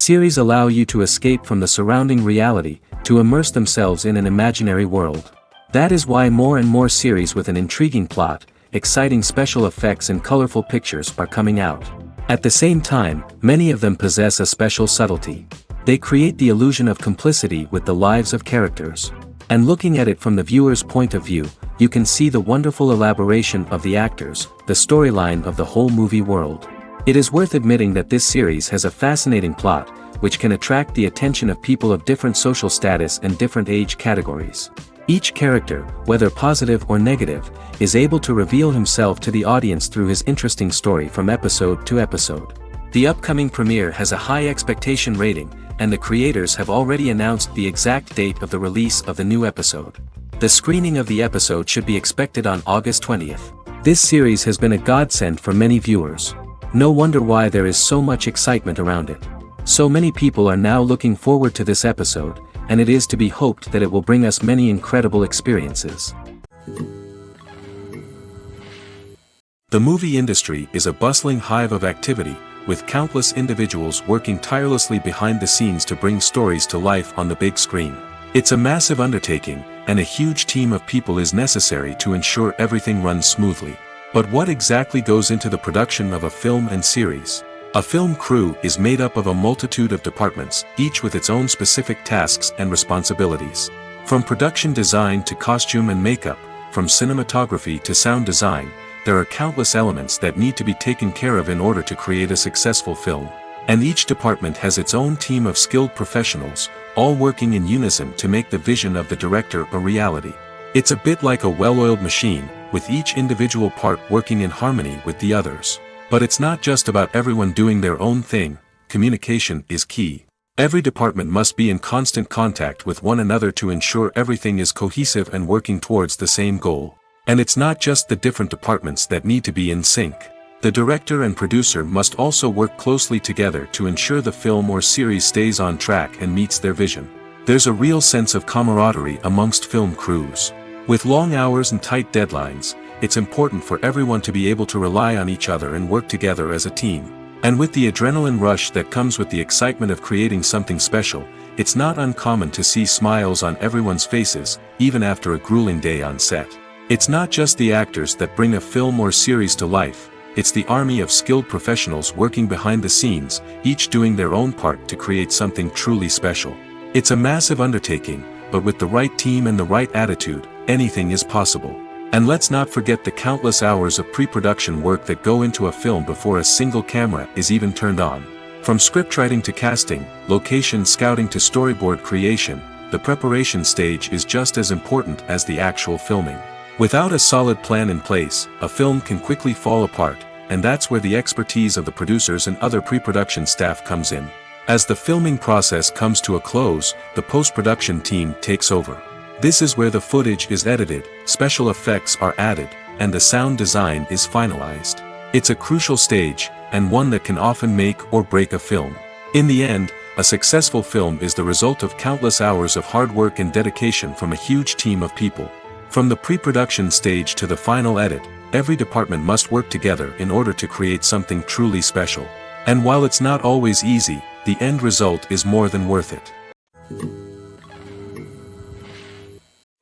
Series allow you to escape from the surrounding reality, to immerse themselves in an imaginary world. That is why more and more series with an intriguing plot, exciting special effects and colorful pictures are coming out. At the same time, many of them possess a special subtlety. They create the illusion of complicity with the lives of characters. And looking at it from the viewer's point of view, you can see the wonderful elaboration of the actors, the storyline of the whole movie world. It is worth admitting that this series has a fascinating plot, which can attract the attention of people of different social status and different age categories. Each character, whether positive or negative, is able to reveal himself to the audience through his interesting story from episode to episode. The upcoming premiere has a high expectation rating, and the creators have already announced the exact date of the release of the new episode. The screening of the episode should be expected on August 20th. This series has been a godsend for many viewers. No wonder why there is so much excitement around it. So many people are now looking forward to this episode, and it is to be hoped that it will bring us many incredible experiences. The movie industry is a bustling hive of activity, with countless individuals working tirelessly behind the scenes to bring stories to life on the big screen. It's a massive undertaking, and a huge team of people is necessary to ensure everything runs smoothly. But what exactly goes into the production of a film and series? A film crew is made up of a multitude of departments, each with its own specific tasks and responsibilities. From production design to costume and makeup, from cinematography to sound design, there are countless elements that need to be taken care of in order to create a successful film. And each department has its own team of skilled professionals, all working in unison to make the vision of the director a reality. It's a bit like a well-oiled machine, with each individual part working in harmony with the others. But it's not just about everyone doing their own thing. Communication is key. Every department must be in constant contact with one another to ensure everything is cohesive and working towards the same goal. And it's not just the different departments that need to be in sync. The director and producer must also work closely together to ensure the film or series stays on track and meets their vision. There's a real sense of camaraderie amongst film crews. With long hours and tight deadlines, it's important for everyone to be able to rely on each other and work together as a team. And with the adrenaline rush that comes with the excitement of creating something special, it's not uncommon to see smiles on everyone's faces, even after a grueling day on set. It's not just the actors that bring a film or series to life, it's the army of skilled professionals working behind the scenes, each doing their own part to create something truly special. It's a massive undertaking, but with the right team and the right attitude, anything is possible. And let's not forget the countless hours of pre-production work that go into a film before a single camera is even turned on. From scriptwriting to casting, location scouting to storyboard creation, the preparation stage is just as important as the actual filming. Without a solid plan in place, a film can quickly fall apart, and that's where the expertise of the producers and other pre-production staff comes in. As the filming process comes to a close, the post-production team takes over. This is where the footage is edited, special effects are added, and the sound design is finalized. It's a crucial stage, and one that can often make or break a film. In the end, a successful film is the result of countless hours of hard work and dedication from a huge team of people. From the pre-production stage to the final edit, every department must work together in order to create something truly special. And while it's not always easy, the end result is more than worth it.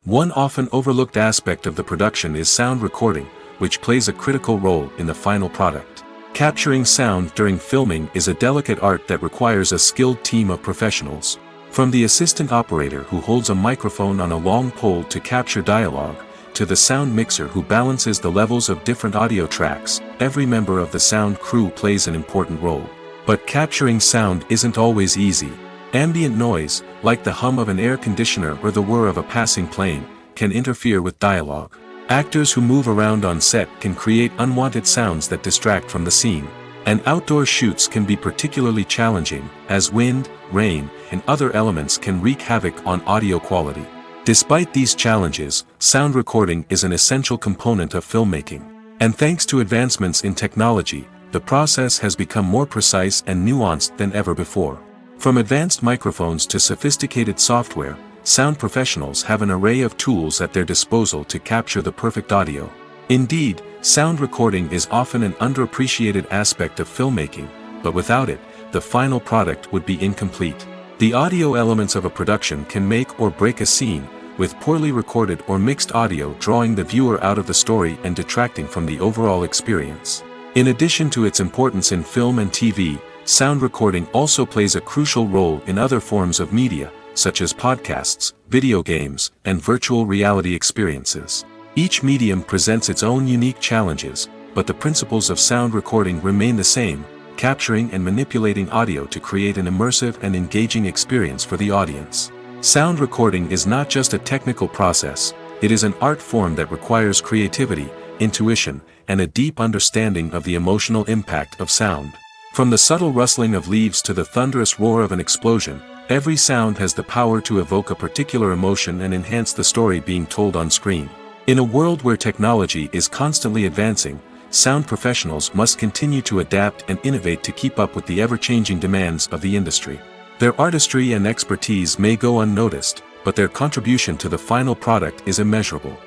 One often overlooked aspect of the production is sound recording, which plays a critical role in the final product. Capturing sound during filming is a delicate art that requires a skilled team of professionals. From the assistant operator who holds a microphone on a long pole to capture dialogue, to the sound mixer who balances the levels of different audio tracks, every member of the sound crew plays an important role. But capturing sound isn't always easy. Ambient noise, like the hum of an air conditioner or the whir of a passing plane, can interfere with dialogue. Actors who move around on set can create unwanted sounds that distract from the scene. And outdoor shoots can be particularly challenging, as wind, rain, and other elements can wreak havoc on audio quality. Despite these challenges, sound recording is an essential component of filmmaking. And thanks to advancements in technology, the process has become more precise and nuanced than ever before. From advanced microphones to sophisticated software, sound professionals have an array of tools at their disposal to capture the perfect audio. Indeed, sound recording is often an underappreciated aspect of filmmaking, but without it, the final product would be incomplete. The audio elements of a production can make or break a scene, with poorly recorded or mixed audio drawing the viewer out of the story and detracting from the overall experience. In addition to its importance in film and TV, sound recording also plays a crucial role in other forms of media, such as podcasts, video games, and virtual reality experiences. Each medium presents its own unique challenges, but the principles of sound recording remain the same, capturing and manipulating audio to create an immersive and engaging experience for the audience. Sound recording is not just a technical process, it is an art form that requires creativity, intuition, and a deep understanding of the emotional impact of sound. From the subtle rustling of leaves to the thunderous roar of an explosion, every sound has the power to evoke a particular emotion and enhance the story being told on screen. In a world where technology is constantly advancing, sound professionals must continue to adapt and innovate to keep up with the ever-changing demands of the industry. Their artistry and expertise may go unnoticed, but their contribution to the final product is immeasurable.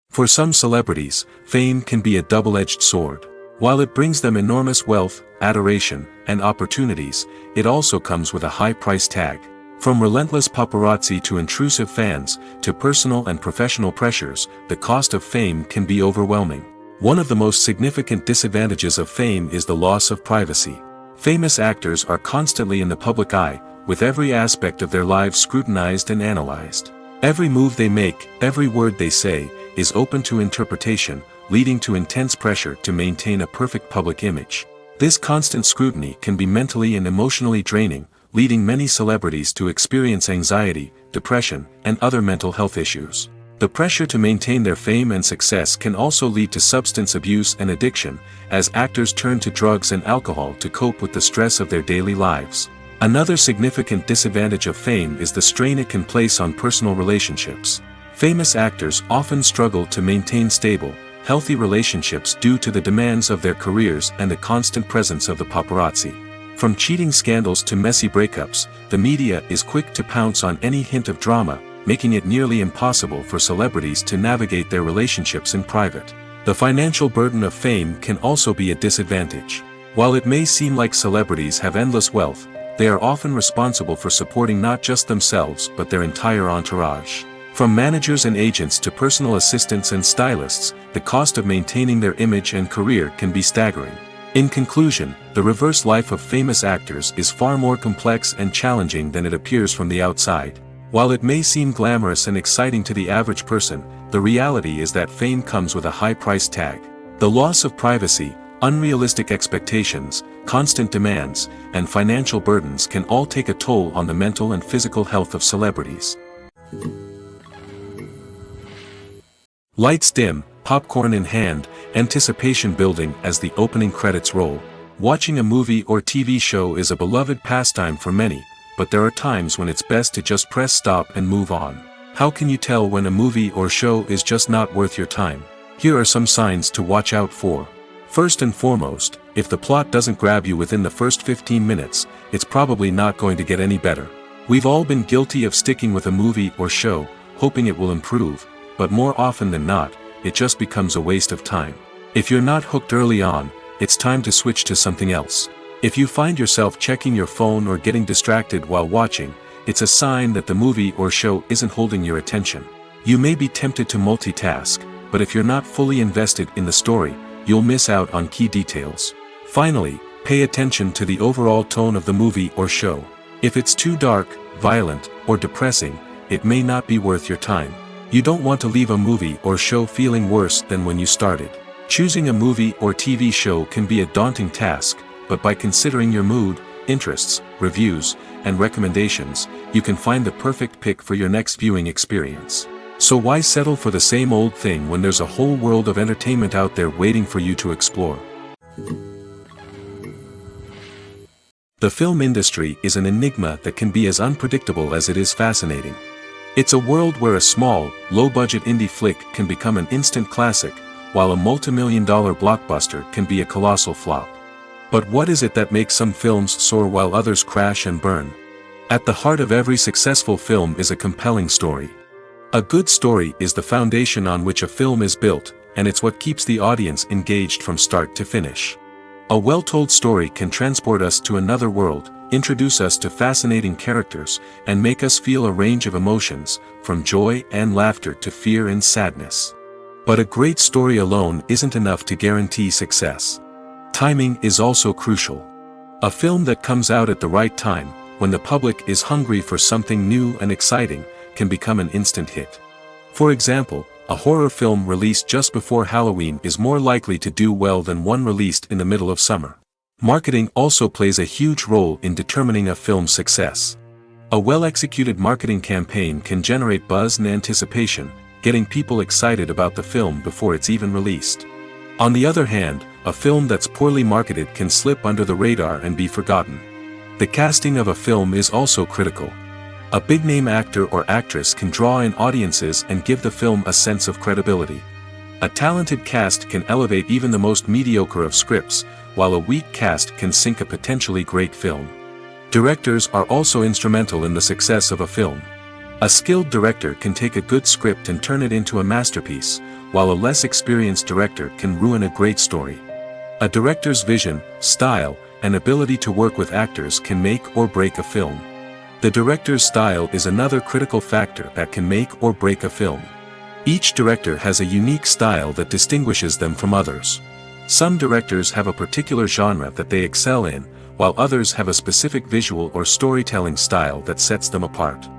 For some celebrities, fame can be a double-edged sword. While it brings them enormous wealth, adoration, and opportunities, it also comes with a high price tag. From relentless paparazzi to intrusive fans, to personal and professional pressures, the cost of fame can be overwhelming. One of the most significant disadvantages of fame is the loss of privacy. Famous actors are constantly in the public eye, with every aspect of their lives scrutinized and analyzed. Every move they make, every word they say, is open to interpretation, leading to intense pressure to maintain a perfect public image. This constant scrutiny can be mentally and emotionally draining, leading many celebrities to experience anxiety, depression, and other mental health issues. The pressure to maintain their fame and success can also lead to substance abuse and addiction, as actors turn to drugs and alcohol to cope with the stress of their daily lives. Another significant disadvantage of fame is the strain it can place on personal relationships. Famous actors often struggle to maintain stable, healthy relationships due to the demands of their careers and the constant presence of the paparazzi. From cheating scandals to messy breakups, the media is quick to pounce on any hint of drama, making it nearly impossible for celebrities to navigate their relationships in private. The financial burden of fame can also be a disadvantage. While it may seem like celebrities have endless wealth, they are often responsible for supporting not just themselves but their entire entourage. From managers and agents to personal assistants and stylists, the cost of maintaining their image and career can be staggering. In conclusion, the reverse life of famous actors is far more complex and challenging than it appears from the outside. While it may seem glamorous and exciting to the average person, the reality is that fame comes with a high price tag. The loss of privacy, unrealistic expectations, constant demands, and financial burdens can all take a toll on the mental and physical health of celebrities. Lights dim, popcorn in hand, anticipation building as the opening credits roll. Watching a movie or TV show is a beloved pastime for many, but there are times when it's best to just press stop and move on. How can you tell when a movie or show is just not worth your time? Here are some signs to watch out for. First and foremost, if the plot doesn't grab you within the first 15 minutes, it's probably not going to get any better. We've all been guilty of sticking with a movie or show, hoping it will improve, but more often than not, it just becomes a waste of time. If you're not hooked early on, it's time to switch to something else. If you find yourself checking your phone or getting distracted while watching, it's a sign that the movie or show isn't holding your attention. You may be tempted to multitask, but if you're not fully invested in the story, you'll miss out on key details. Finally, pay attention to the overall tone of the movie or show. If it's too dark, violent, or depressing, it may not be worth your time. You don't want to leave a movie or show feeling worse than when you started. Choosing a movie or TV show can be a daunting task, but by considering your mood, interests, reviews, and recommendations, you can find the perfect pick for your next viewing experience. So why settle for the same old thing when there's a whole world of entertainment out there waiting for you to explore? The film industry is an enigma that can be as unpredictable as it is fascinating. It's a world where a small, low-budget indie flick can become an instant classic, while a multi-million-dollar blockbuster can be a colossal flop. But what is it that makes some films soar while others crash and burn? At the heart of every successful film is a compelling story. A good story is the foundation on which a film is built, and it's what keeps the audience engaged from start to finish. A well-told story can transport us to another world, introduce us to fascinating characters, and make us feel a range of emotions, from joy and laughter to fear and sadness. But a great story alone isn't enough to guarantee success. Timing is also crucial. A film that comes out at the right time, when the public is hungry for something new and exciting, can become an instant hit. For example, a horror film released just before Halloween is more likely to do well than one released in the middle of summer. Marketing also plays a huge role in determining a film's success. A well-executed marketing campaign can generate buzz and anticipation, getting people excited about the film before it's even released. On the other hand, a film that's poorly marketed can slip under the radar and be forgotten. The casting of a film is also critical. A big-name actor or actress can draw in audiences and give the film a sense of credibility. A talented cast can elevate even the most mediocre of scripts, while a weak cast can sink a potentially great film. Directors are also instrumental in the success of a film. A skilled director can take a good script and turn it into a masterpiece, while a less experienced director can ruin a great story. A director's vision, style, and ability to work with actors can make or break a film. The director's style is another critical factor that can make or break a film. Each director has a unique style that distinguishes them from others. Some directors have a particular genre that they excel in, while others have a specific visual or storytelling style that sets them apart.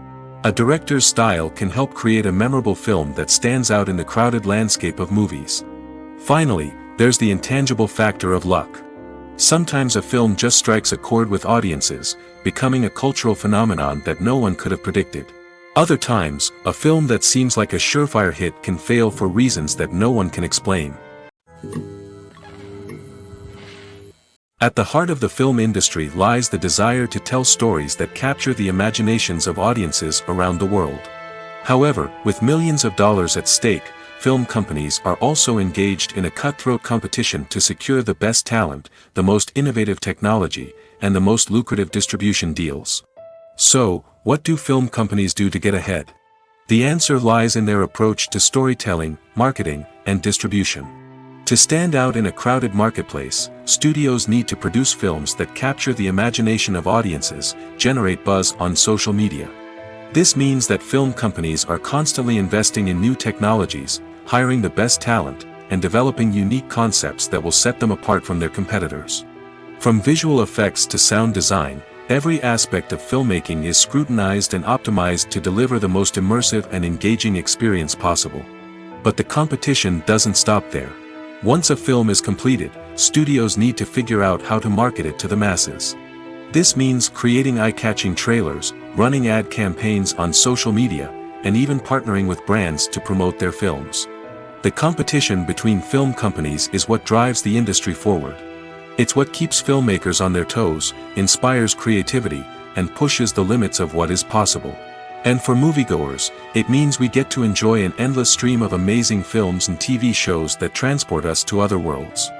A director's style can help create a memorable film that stands out in the crowded landscape of movies. Finally, there's the intangible factor of luck. Sometimes a film just strikes a chord with audiences, becoming a cultural phenomenon that no one could have predicted. Other times, a film that seems like a surefire hit can fail for reasons that no one can explain. At the heart of the film industry lies the desire to tell stories that capture the imaginations of audiences around the world. However, with millions of dollars at stake, film companies are also engaged in a cutthroat competition to secure the best talent, the most innovative technology, and the most lucrative distribution deals. So, what do film companies do to get ahead? The answer lies in their approach to storytelling, marketing, and distribution. To stand out in a crowded marketplace, studios need to produce films that capture the imagination of audiences, generate buzz on social media. This means that film companies are constantly investing in new technologies, hiring the best talent, and developing unique concepts that will set them apart from their competitors. From visual effects to sound design, every aspect of filmmaking is scrutinized and optimized to deliver the most immersive and engaging experience possible. But the competition doesn't stop there. Once a film is completed, studios need to figure out how to market it to the masses. This means creating eye-catching trailers, running ad campaigns on social media, and even partnering with brands to promote their films. The competition between film companies is what drives the industry forward. It's what keeps filmmakers on their toes, inspires creativity, and pushes the limits of what is possible. And for moviegoers, it means we get to enjoy an endless stream of amazing films and TV shows that transport us to other worlds.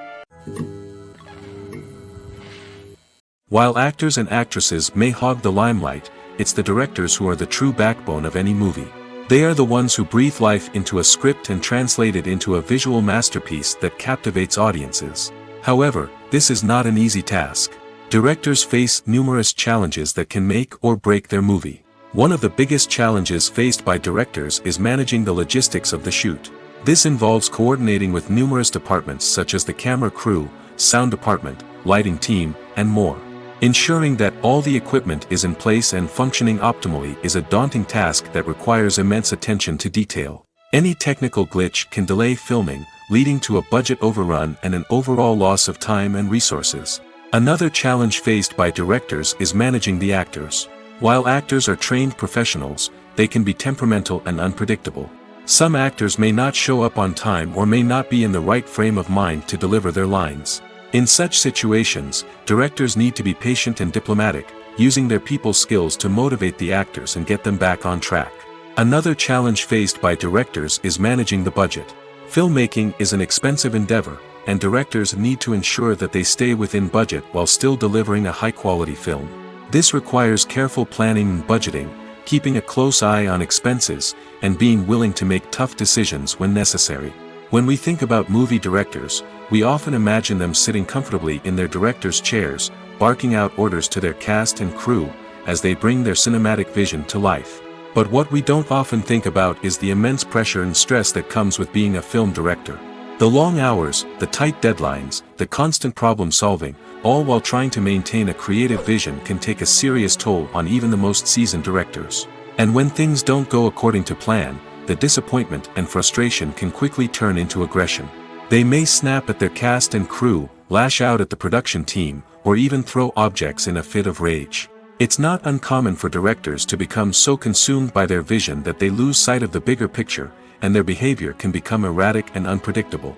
While actors and actresses may hog the limelight, it's the directors who are the true backbone of any movie. They are the ones who breathe life into a script and translate it into a visual masterpiece that captivates audiences. However, this is not an easy task. Directors face numerous challenges that can make or break their movie. One of the biggest challenges faced by directors is managing the logistics of the shoot. This involves coordinating with numerous departments such as the camera crew, sound department, lighting team, and more. Ensuring that all the equipment is in place and functioning optimally is a daunting task that requires immense attention to detail. Any technical glitch can delay filming, leading to a budget overrun and an overall loss of time and resources. Another challenge faced by directors is managing the actors. While actors are trained professionals, they can be temperamental and unpredictable. Some actors may not show up on time or may not be in the right frame of mind to deliver their lines. In such situations, directors need to be patient and diplomatic, using their people skills to motivate the actors and get them back on track. Another challenge faced by directors is managing the budget. Filmmaking is an expensive endeavor, and directors need to ensure that they stay within budget while still delivering a high-quality film. This requires careful planning and budgeting, keeping a close eye on expenses, and being willing to make tough decisions when necessary. When we think about movie directors, we often imagine them sitting comfortably in their director's chairs, barking out orders to their cast and crew, as they bring their cinematic vision to life. But what we don't often think about is the immense pressure and stress that comes with being a film director. The long hours, the tight deadlines, the constant problem solving, all while trying to maintain a creative vision can take a serious toll on even the most seasoned directors. And when things don't go according to plan, the disappointment and frustration can quickly turn into aggression. They may snap at their cast and crew, lash out at the production team, or even throw objects in a fit of rage. It's not uncommon for directors to become so consumed by their vision that they lose sight of the bigger picture, and their behavior can become erratic and unpredictable.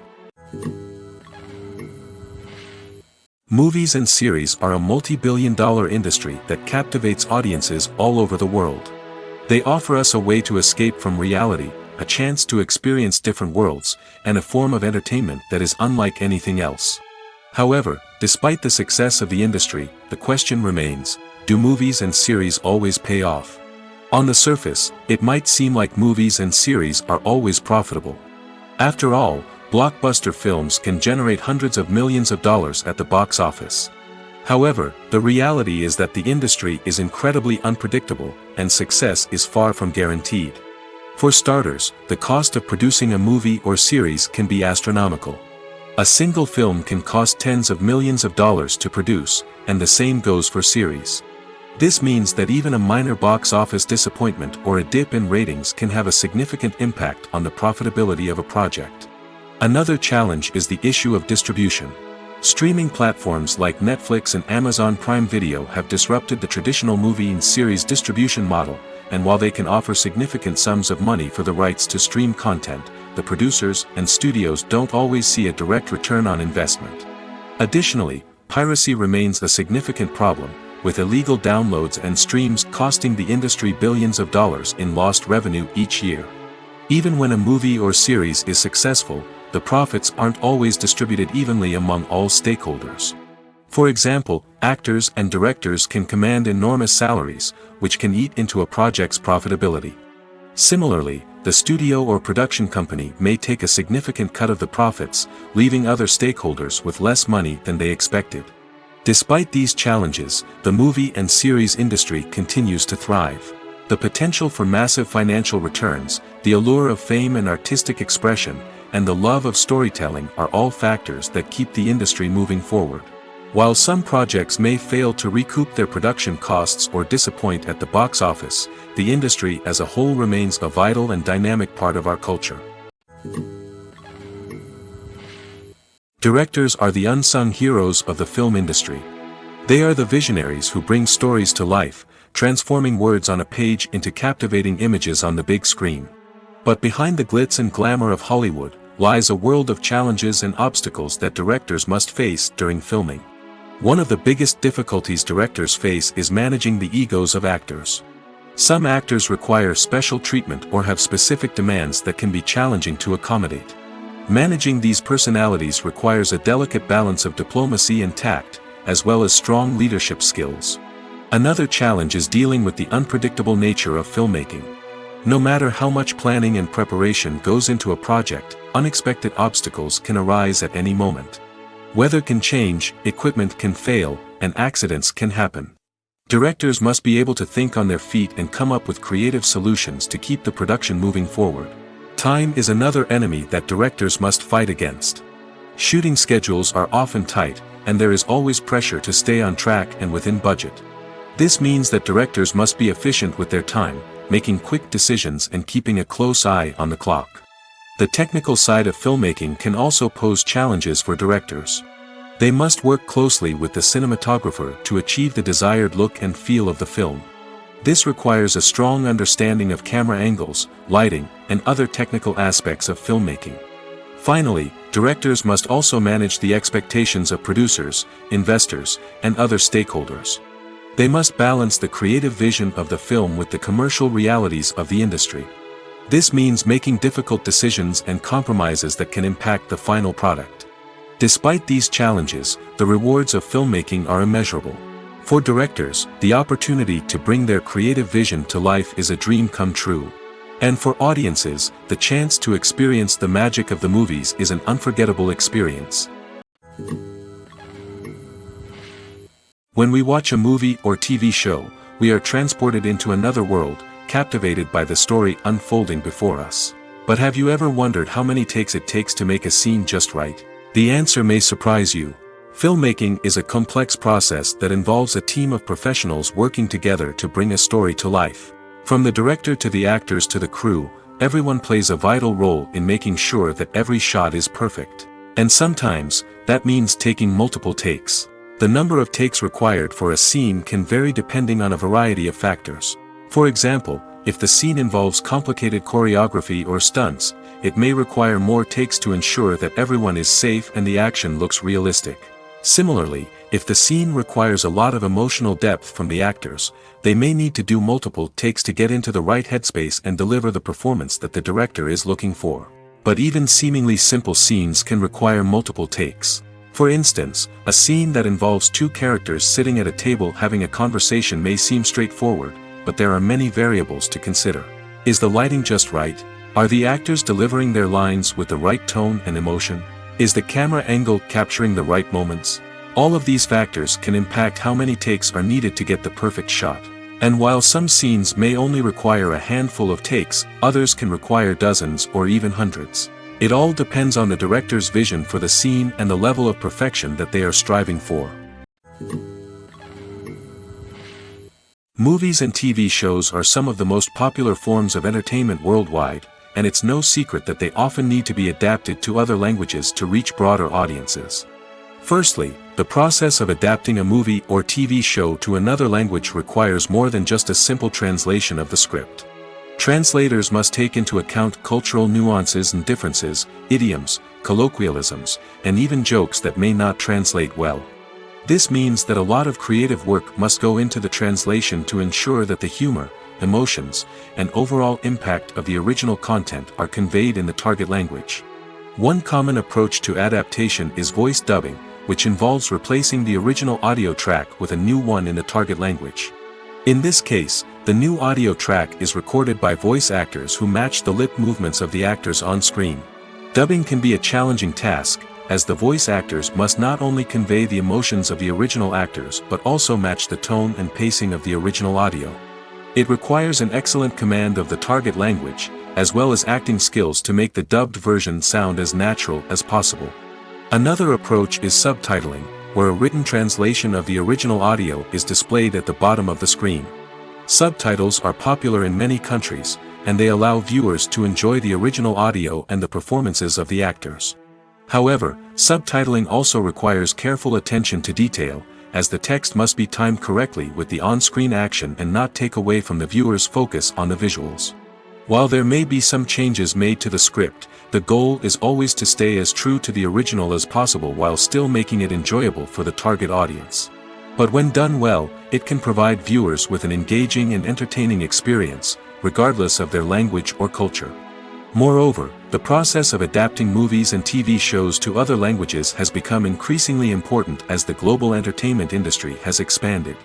Movies and series are a multi-billion-dollar industry that captivates audiences all over the world. They offer us a way to escape from reality, a chance to experience different worlds, and a form of entertainment that is unlike anything else. However, despite the success of the industry, the question remains, do movies and series always pay off? On the surface, it might seem like movies and series are always profitable. After all, blockbuster films can generate hundreds of millions of dollars at the box office. However, the reality is that the industry is incredibly unpredictable, and success is far from guaranteed. For starters, the cost of producing a movie or series can be astronomical. A single film can cost tens of millions of dollars to produce, and the same goes for series. This means that even a minor box office disappointment or a dip in ratings can have a significant impact on the profitability of a project. Another challenge is the issue of distribution. Streaming platforms like Netflix and Amazon Prime Video have disrupted the traditional movie and series distribution model, and while they can offer significant sums of money for the rights to stream content, the producers and studios don't always see a direct return on investment. Additionally, piracy remains a significant problem, with illegal downloads and streams costing the industry billions of dollars in lost revenue each year. Even when a movie or series is successful, the profits aren't always distributed evenly among all stakeholders. For example, actors and directors can command enormous salaries, which can eat into a project's profitability. Similarly, the studio or production company may take a significant cut of the profits, leaving other stakeholders with less money than they expected. Despite these challenges, the movie and series industry continues to thrive. The potential for massive financial returns, the allure of fame and artistic expression, and the love of storytelling are all factors that keep the industry moving forward. While some projects may fail to recoup their production costs or disappoint at the box office, the industry as a whole remains a vital and dynamic part of our culture. Directors are the unsung heroes of the film industry. They are the visionaries who bring stories to life, transforming words on a page into captivating images on the big screen. But behind the glitz and glamour of Hollywood, lies a world of challenges and obstacles that directors must face during filming. One of the biggest difficulties directors face is managing the egos of actors. Some actors require special treatment or have specific demands that can be challenging to accommodate. Managing these personalities requires a delicate balance of diplomacy and tact, as well as strong leadership skills. Another challenge is dealing with the unpredictable nature of filmmaking. No matter how much planning and preparation goes into a project, unexpected obstacles can arise at any moment. Weather can change, equipment can fail, and accidents can happen. Directors must be able to think on their feet and come up with creative solutions to keep the production moving forward. Time is another enemy that directors must fight against. Shooting schedules are often tight, and there is always pressure to stay on track and within budget. This means that directors must be efficient with their time, making quick decisions and keeping a close eye on the clock. The technical side of filmmaking can also pose challenges for directors. They must work closely with the cinematographer to achieve the desired look and feel of the film. This requires a strong understanding of camera angles, lighting, and other technical aspects of filmmaking. Finally, directors must also manage the expectations of producers, investors, and other stakeholders. They must balance the creative vision of the film with the commercial realities of the industry. This means making difficult decisions and compromises that can impact the final product. Despite these challenges, the rewards of filmmaking are immeasurable. For directors, the opportunity to bring their creative vision to life is a dream come true. And for audiences, the chance to experience the magic of the movies is an unforgettable experience. When we watch a movie or TV show, we are transported into another world, captivated by the story unfolding before us. But have you ever wondered how many takes it takes to make a scene just right? The answer may surprise you. Filmmaking is a complex process that involves a team of professionals working together to bring a story to life. From the director to the actors to the crew, everyone plays a vital role in making sure that every shot is perfect. And sometimes, that means taking multiple takes. The number of takes required for a scene can vary depending on a variety of factors. For example, if the scene involves complicated choreography or stunts, it may require more takes to ensure that everyone is safe and the action looks realistic. Similarly, if the scene requires a lot of emotional depth from the actors, they may need to do multiple takes to get into the right headspace and deliver the performance that the director is looking for. But even seemingly simple scenes can require multiple takes. For instance, a scene that involves two characters sitting at a table having a conversation may seem straightforward, but there are many variables to consider. Is the lighting just right? Are the actors delivering their lines with the right tone and emotion? Is the camera angle capturing the right moments? All of these factors can impact how many takes are needed to get the perfect shot. And while some scenes may only require a handful of takes, others can require dozens or even hundreds. It all depends on the director's vision for the scene and the level of perfection that they are striving for. Movies and TV shows are some of the most popular forms of entertainment worldwide, and it's no secret that they often need to be adapted to other languages to reach broader audiences. Firstly, the process of adapting a movie or TV show to another language requires more than just a simple translation of the script. Translators must take into account cultural nuances and differences, idioms, colloquialisms, and even jokes that may not translate well. This means that a lot of creative work must go into the translation to ensure that the humor, emotions, and overall impact of the original content are conveyed in the target language. One common approach to adaptation is voice dubbing, which involves replacing the original audio track with a new one in the target language. In this case, the new audio track is recorded by voice actors who match the lip movements of the actors on screen. Dubbing can be a challenging task, as the voice actors must not only convey the emotions of the original actors but also match the tone and pacing of the original audio. It requires an excellent command of the target language, as well as acting skills to make the dubbed version sound as natural as possible. Another approach is subtitling, where a written translation of the original audio is displayed at the bottom of the screen. Subtitles are popular in many countries, and they allow viewers to enjoy the original audio and the performances of the actors. However, subtitling also requires careful attention to detail, as the text must be timed correctly with the on-screen action and not take away from the viewer's focus on the visuals. While there may be some changes made to the script, the goal is always to stay as true to the original as possible while still making it enjoyable for the target audience. But when done well, it can provide viewers with an engaging and entertaining experience, regardless of their language or culture. Moreover, the process of adapting movies and TV shows to other languages has become increasingly important as the global entertainment industry has expanded.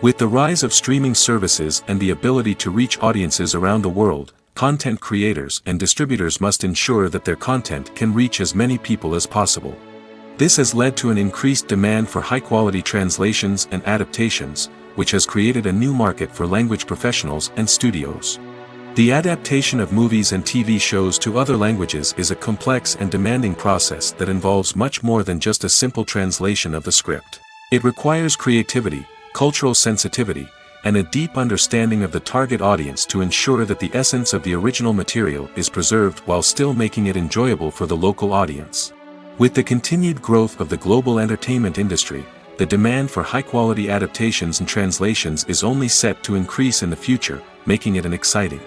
With the rise of streaming services and the ability to reach audiences around the world, content creators and distributors must ensure that their content can reach as many people as possible. This has led to an increased demand for high-quality translations and adaptations, which has created a new market for language professionals and studios. The adaptation of movies and TV shows to other languages is a complex and demanding process that involves much more than just a simple translation of the script. It requires creativity, cultural sensitivity, and a deep understanding of the target audience to ensure that the essence of the original material is preserved while still making it enjoyable for the local audience. With the continued growth of the global entertainment industry, the demand for high-quality adaptations and translations is only set to increase in the future, making it an exciting.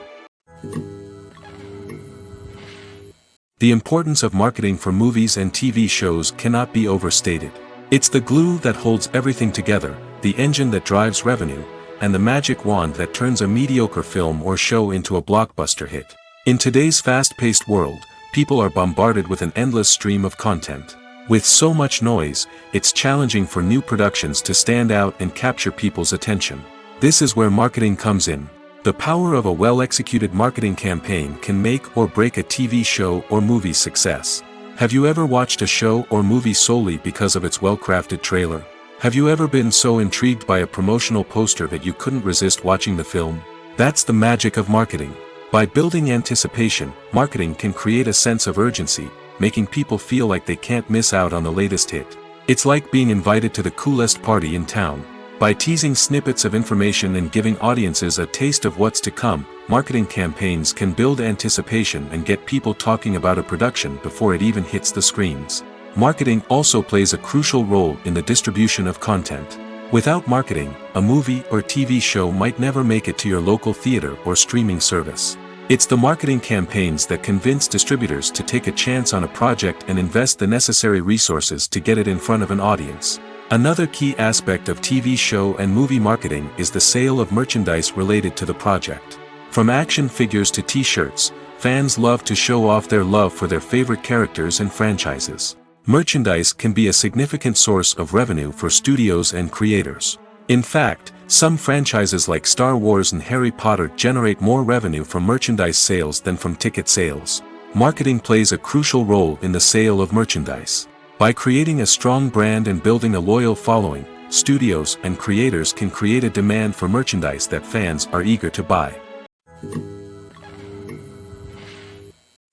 The importance of marketing for movies and TV shows cannot be overstated. It's the glue that holds everything together, the engine that drives revenue, and the magic wand that turns a mediocre film or show into a blockbuster hit. In today's fast-paced world, people are bombarded with an endless stream of content. With so much noise, it's challenging for new productions to stand out and capture people's attention. This is where marketing comes in. The power of a well-executed marketing campaign can make or break a TV show or movie's success. Have you ever watched a show or movie solely because of its well-crafted trailer? Have you ever been so intrigued by a promotional poster that you couldn't resist watching the film? That's the magic of marketing. By building anticipation, marketing can create a sense of urgency, making people feel like they can't miss out on the latest hit. It's like being invited to the coolest party in town. By teasing snippets of information and giving audiences a taste of what's to come, marketing campaigns can build anticipation and get people talking about a production before it even hits the screens. Marketing also plays a crucial role in the distribution of content. Without marketing, a movie or TV show might never make it to your local theater or streaming service. It's the marketing campaigns that convince distributors to take a chance on a project and invest the necessary resources to get it in front of an audience. Another key aspect of TV show and movie marketing is the sale of merchandise related to the project. From action figures to t-shirts, fans love to show off their love for their favorite characters and franchises. Merchandise can be a significant source of revenue for studios and creators. In fact, some franchises like Star Wars and Harry Potter generate more revenue from merchandise sales than from ticket sales. Marketing plays a crucial role in the sale of merchandise. By creating a strong brand and building a loyal following, studios and creators can create a demand for merchandise that fans are eager to buy.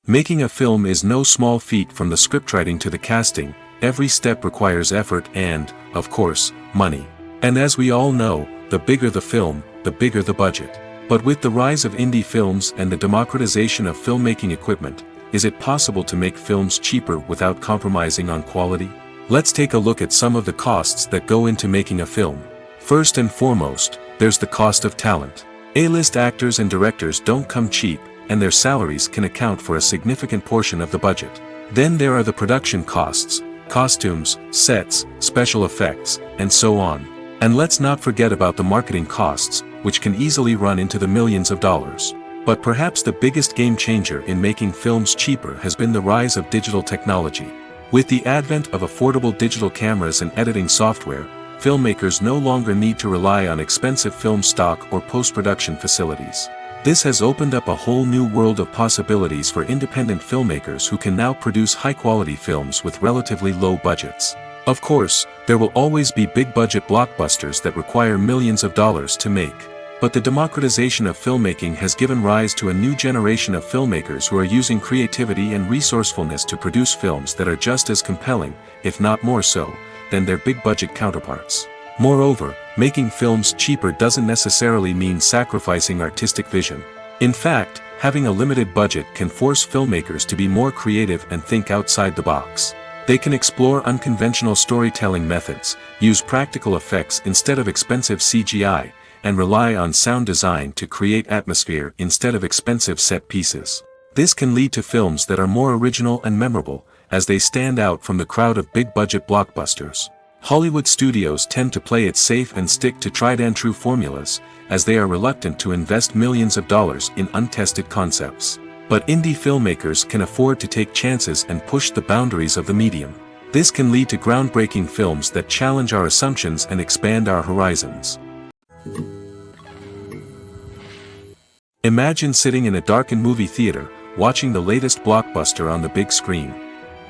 Making a film is no small feat. From the scriptwriting to the casting, every step requires effort and, of course, money. And as we all know, the bigger the film, the bigger the budget. But with the rise of indie films and the democratization of filmmaking equipment, is it possible to make films cheaper without compromising on quality? Let's take a look at some of the costs that go into making a film. First and foremost, there's the cost of talent. A-list actors and directors don't come cheap, and their salaries can account for a significant portion of the budget. Then there are the production costs, costumes, sets, special effects, and so on. And let's not forget about the marketing costs, which can easily run into the millions of dollars. But perhaps the biggest game changer in making films cheaper has been the rise of digital technology. With the advent of affordable digital cameras and editing software, filmmakers no longer need to rely on expensive film stock or post-production facilities. This has opened up a whole new world of possibilities for independent filmmakers who can now produce high-quality films with relatively low budgets. Of course, there will always be big-budget blockbusters that require millions of dollars to make. But the democratization of filmmaking has given rise to a new generation of filmmakers who are using creativity and resourcefulness to produce films that are just as compelling, if not more so, than their big-budget counterparts. Moreover, making films cheaper doesn't necessarily mean sacrificing artistic vision. In fact, having a limited budget can force filmmakers to be more creative and think outside the box. They can explore unconventional storytelling methods, use practical effects instead of expensive CGI, and rely on sound design to create atmosphere instead of expensive set pieces. This can lead to films that are more original and memorable, as they stand out from the crowd of big-budget blockbusters. Hollywood studios tend to play it safe and stick to tried-and-true formulas, as they are reluctant to invest millions of dollars in untested concepts. But indie filmmakers can afford to take chances and push the boundaries of the medium. This can lead to groundbreaking films that challenge our assumptions and expand our horizons. Imagine sitting in a darkened movie theater, watching the latest blockbuster on the big screen.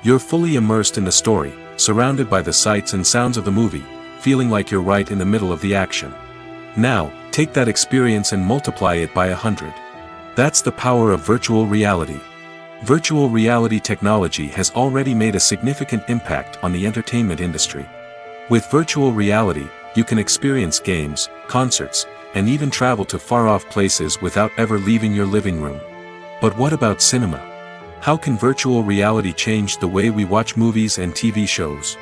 You're fully immersed in the story, surrounded by the sights and sounds of the movie, feeling like you're right in the middle of the action. Now, take that experience and multiply it by 100. That's the power of virtual reality. Virtual reality technology has already made a significant impact on the entertainment industry. With virtual reality, you can experience games, concerts, and even travel to far-off places without ever leaving your living room. But what about cinema? How can virtual reality change the way we watch movies and TV shows?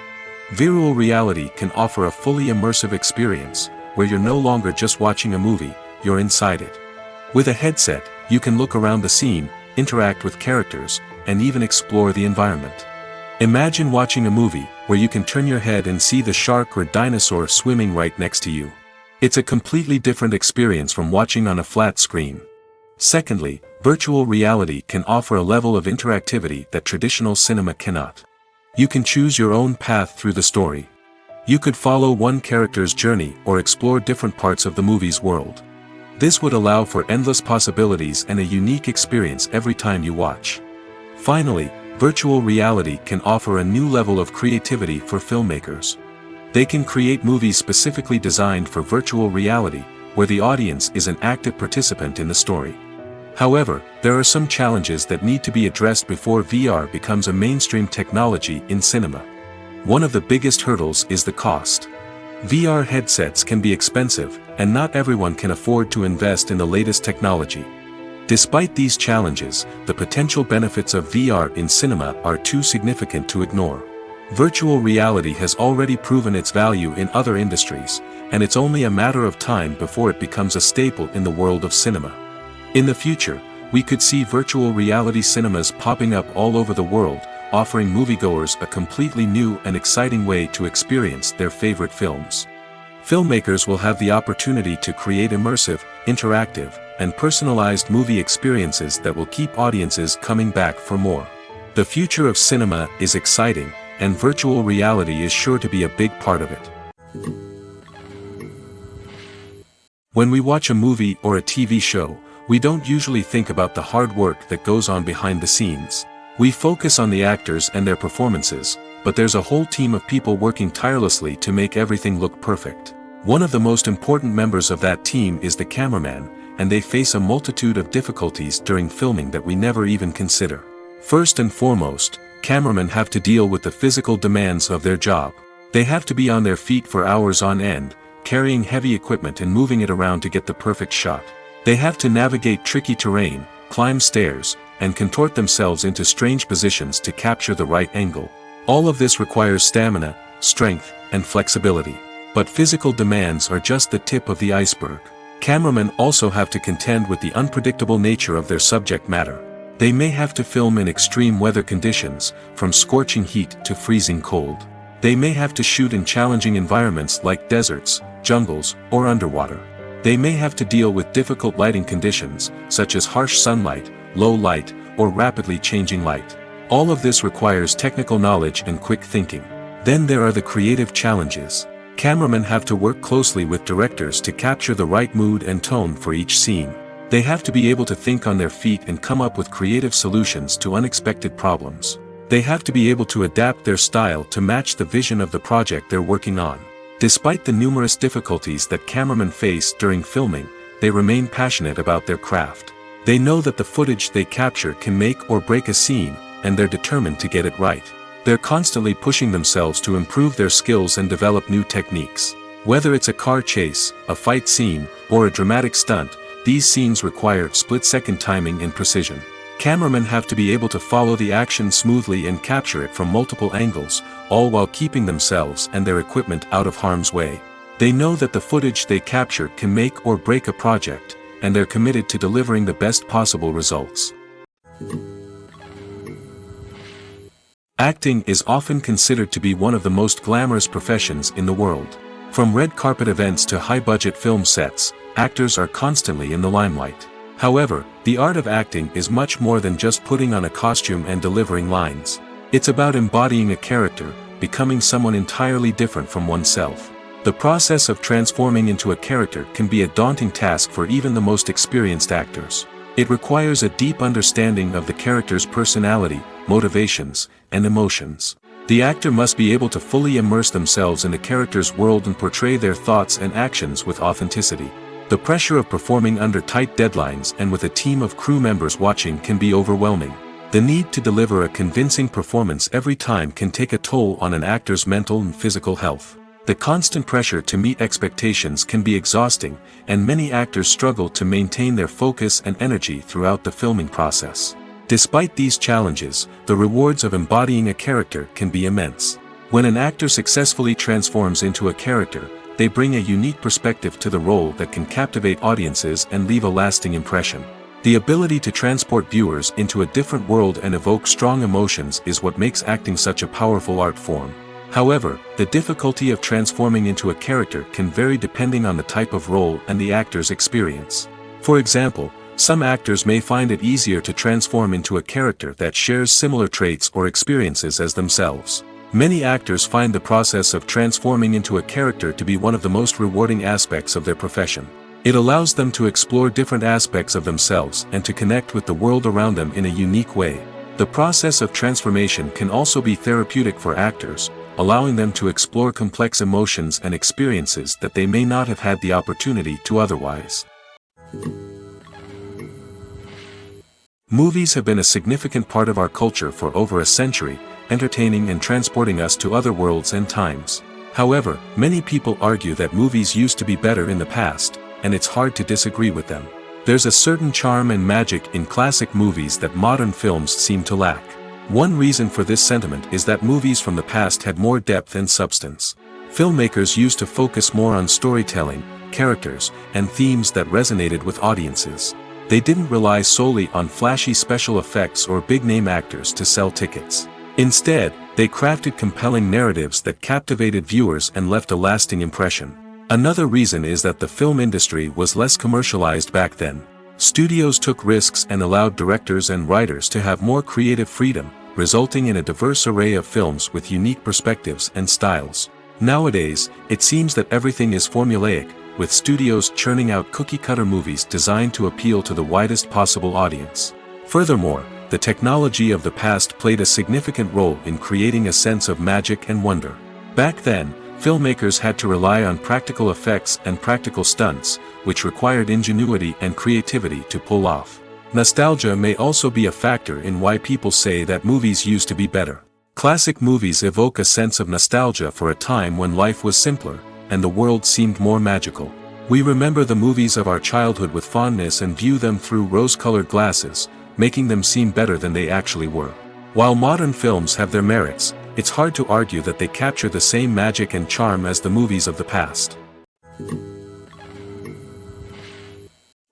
Virtual reality can offer a fully immersive experience, where you're no longer just watching a movie, you're inside it. With a headset, you can look around the scene, interact with characters, and even explore the environment. Imagine watching a movie, where you can turn your head and see the shark or dinosaur swimming right next to you. It's a completely different experience from watching on a flat screen. Secondly, virtual reality can offer a level of interactivity that traditional cinema cannot. You can choose your own path through the story. You could follow one character's journey or explore different parts of the movie's world. This would allow for endless possibilities and a unique experience every time you watch. Finally, Virtual reality can offer a new level of creativity for filmmakers. They can create movies specifically designed for virtual reality, where the audience is an active participant in the story. However, there are some challenges that need to be addressed before VR becomes a mainstream technology in cinema. One of the biggest hurdles is the cost. VR headsets can be expensive, and not everyone can afford to invest in the latest technology. Despite these challenges, the potential benefits of VR in cinema are too significant to ignore. Virtual reality has already proven its value in other industries, and it's only a matter of time before it becomes a staple in the world of cinema. In the future, we could see virtual reality cinemas popping up all over the world, offering moviegoers a completely new and exciting way to experience their favorite films. Filmmakers will have the opportunity to create immersive, interactive, and personalized movie experiences that will keep audiences coming back for more. The future of cinema is exciting, and virtual reality is sure to be a big part of it. When we watch a movie or a TV show, we don't usually think about the hard work that goes on behind the scenes. We focus on the actors and their performances, but there's a whole team of people working tirelessly to make everything look perfect. One of the most important members of that team is the cameraman, and they face a multitude of difficulties during filming that we never even consider. First and foremost, cameramen have to deal with the physical demands of their job. They have to be on their feet for hours on end, carrying heavy equipment and moving it around to get the perfect shot. They have to navigate tricky terrain, climb stairs, and contort themselves into strange positions to capture the right angle. All of this requires stamina, strength, and flexibility. But physical demands are just the tip of the iceberg. Cameramen also have to contend with the unpredictable nature of their subject matter. They may have to film in extreme weather conditions, from scorching heat to freezing cold. They may have to shoot in challenging environments like deserts, jungles, or underwater. They may have to deal with difficult lighting conditions, such as harsh sunlight, low light, or rapidly changing light. All of this requires technical knowledge and quick thinking. Then there are the creative challenges. Cameramen have to work closely with directors to capture the right mood and tone for each scene. They have to be able to think on their feet and come up with creative solutions to unexpected problems. They have to be able to adapt their style to match the vision of the project they're working on. Despite the numerous difficulties that cameramen face during filming, they remain passionate about their craft. They know that the footage they capture can make or break a scene, and they're determined to get it right. They're constantly pushing themselves to improve their skills and develop new techniques. Whether it's a car chase, a fight scene, or a dramatic stunt, these scenes require split-second timing and precision. Cameramen have to be able to follow the action smoothly and capture it from multiple angles, all while keeping themselves and their equipment out of harm's way. They know that the footage they capture can make or break a project, and they're committed to delivering the best possible results. Acting is often considered to be one of the most glamorous professions in the world. From red carpet events to high-budget film sets, actors are constantly in the limelight. However, the art of acting is much more than just putting on a costume and delivering lines. It's about embodying a character, becoming someone entirely different from oneself. The process of transforming into a character can be a daunting task for even the most experienced actors. It requires a deep understanding of the character's personality, motivations, and emotions. The actor must be able to fully immerse themselves in the character's world and portray their thoughts and actions with authenticity. The pressure of performing under tight deadlines and with a team of crew members watching can be overwhelming. The need to deliver a convincing performance every time can take a toll on an actor's mental and physical health. The constant pressure to meet expectations can be exhausting, and many actors struggle to maintain their focus and energy throughout the filming process. Despite these challenges, the rewards of embodying a character can be immense. When an actor successfully transforms into a character, they bring a unique perspective to the role that can captivate audiences and leave a lasting impression. The ability to transport viewers into a different world and evoke strong emotions is what makes acting such a powerful art form. However, the difficulty of transforming into a character can vary depending on the type of role and the actor's experience. For example, some actors may find it easier to transform into a character that shares similar traits or experiences as themselves. Many actors find the process of transforming into a character to be one of the most rewarding aspects of their profession. It allows them to explore different aspects of themselves and to connect with the world around them in a unique way. The process of transformation can also be therapeutic for actors, allowing them to explore complex emotions and experiences that they may not have had the opportunity to otherwise. Movies have been a significant part of our culture for over a century, entertaining and transporting us to other worlds and times. However, many people argue that movies used to be better in the past, and it's hard to disagree with them. There's a certain charm and magic in classic movies that modern films seem to lack. One reason for this sentiment is that movies from the past had more depth and substance. Filmmakers used to focus more on storytelling, characters, and themes that resonated with audiences. They didn't rely solely on flashy special effects or big-name actors to sell tickets. Instead, they crafted compelling narratives that captivated viewers and left a lasting impression. Another reason is that the film industry was less commercialized back then. Studios took risks and allowed directors and writers to have more creative freedom, resulting in a diverse array of films with unique perspectives and styles. Nowadays, it seems that everything is formulaic, with studios churning out cookie-cutter movies designed to appeal to the widest possible audience. Furthermore, the technology of the past played a significant role in creating a sense of magic and wonder. Back then, filmmakers had to rely on practical effects and practical stunts, which required ingenuity and creativity to pull off. Nostalgia may also be a factor in why people say that movies used to be better. Classic movies evoke a sense of nostalgia for a time when life was simpler, and the world seemed more magical. We remember the movies of our childhood with fondness and view them through rose-colored glasses, making them seem better than they actually were. While modern films have their merits, it's hard to argue that they capture the same magic and charm as the movies of the past.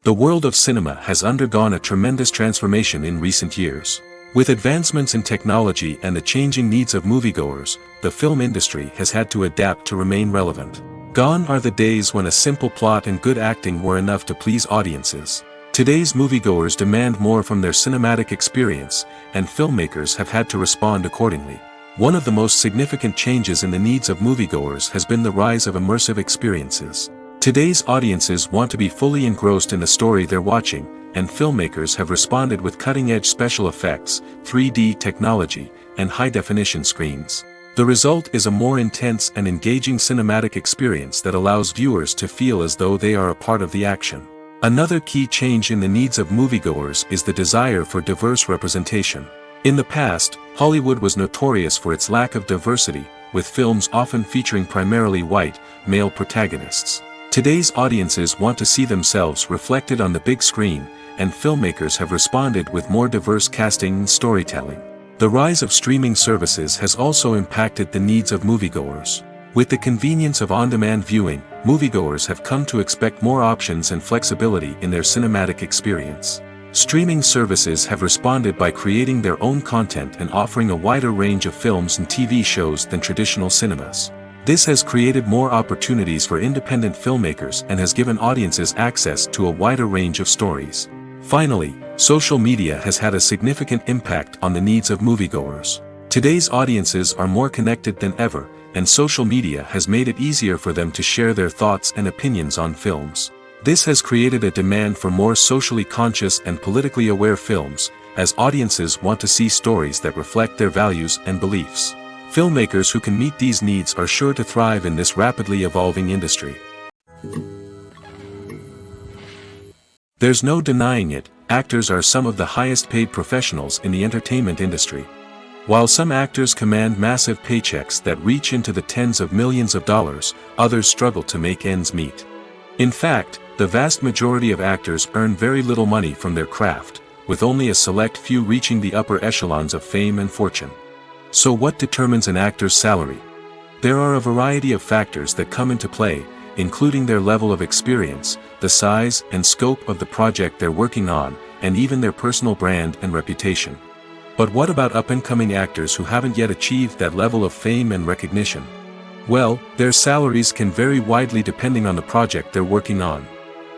The world of cinema has undergone a tremendous transformation in recent years. With advancements in technology and the changing needs of moviegoers, the film industry has had to adapt to remain relevant. Gone are the days when a simple plot and good acting were enough to please audiences. Today's moviegoers demand more from their cinematic experience, and filmmakers have had to respond accordingly. One of the most significant changes in the needs of moviegoers has been the rise of immersive experiences. Today's audiences want to be fully engrossed in the story they're watching, and filmmakers have responded with cutting-edge special effects, 3D technology, and high-definition screens. The result is a more intense and engaging cinematic experience that allows viewers to feel as though they are a part of the action. Another key change in the needs of moviegoers is the desire for diverse representation. In the past, Hollywood was notorious for its lack of diversity, with films often featuring primarily white, male protagonists. Today's audiences want to see themselves reflected on the big screen, and filmmakers have responded with more diverse casting and storytelling. The rise of streaming services has also impacted the needs of moviegoers. With the convenience of on-demand viewing, moviegoers have come to expect more options and flexibility in their cinematic experience. Streaming services have responded by creating their own content and offering a wider range of films and TV shows than traditional cinemas. This has created more opportunities for independent filmmakers and has given audiences access to a wider range of stories. Finally, social media has had a significant impact on the needs of moviegoers. Today's audiences are more connected than ever, and social media has made it easier for them to share their thoughts and opinions on films. This has created a demand for more socially conscious and politically aware films, as audiences want to see stories that reflect their values and beliefs. Filmmakers who can meet these needs are sure to thrive in this rapidly evolving industry. There's no denying it, actors are some of the highest paid professionals in the entertainment industry. While some actors command massive paychecks that reach into the tens of millions of dollars, others struggle to make ends meet. In fact, the vast majority of actors earn very little money from their craft, with only a select few reaching the upper echelons of fame and fortune. So what determines an actor's salary? There are a variety of factors that come into play, including their level of experience, the size and scope of the project they're working on, and even their personal brand and reputation. But what about up-and-coming actors who haven't yet achieved that level of fame and recognition? Well, their salaries can vary widely depending on the project they're working on.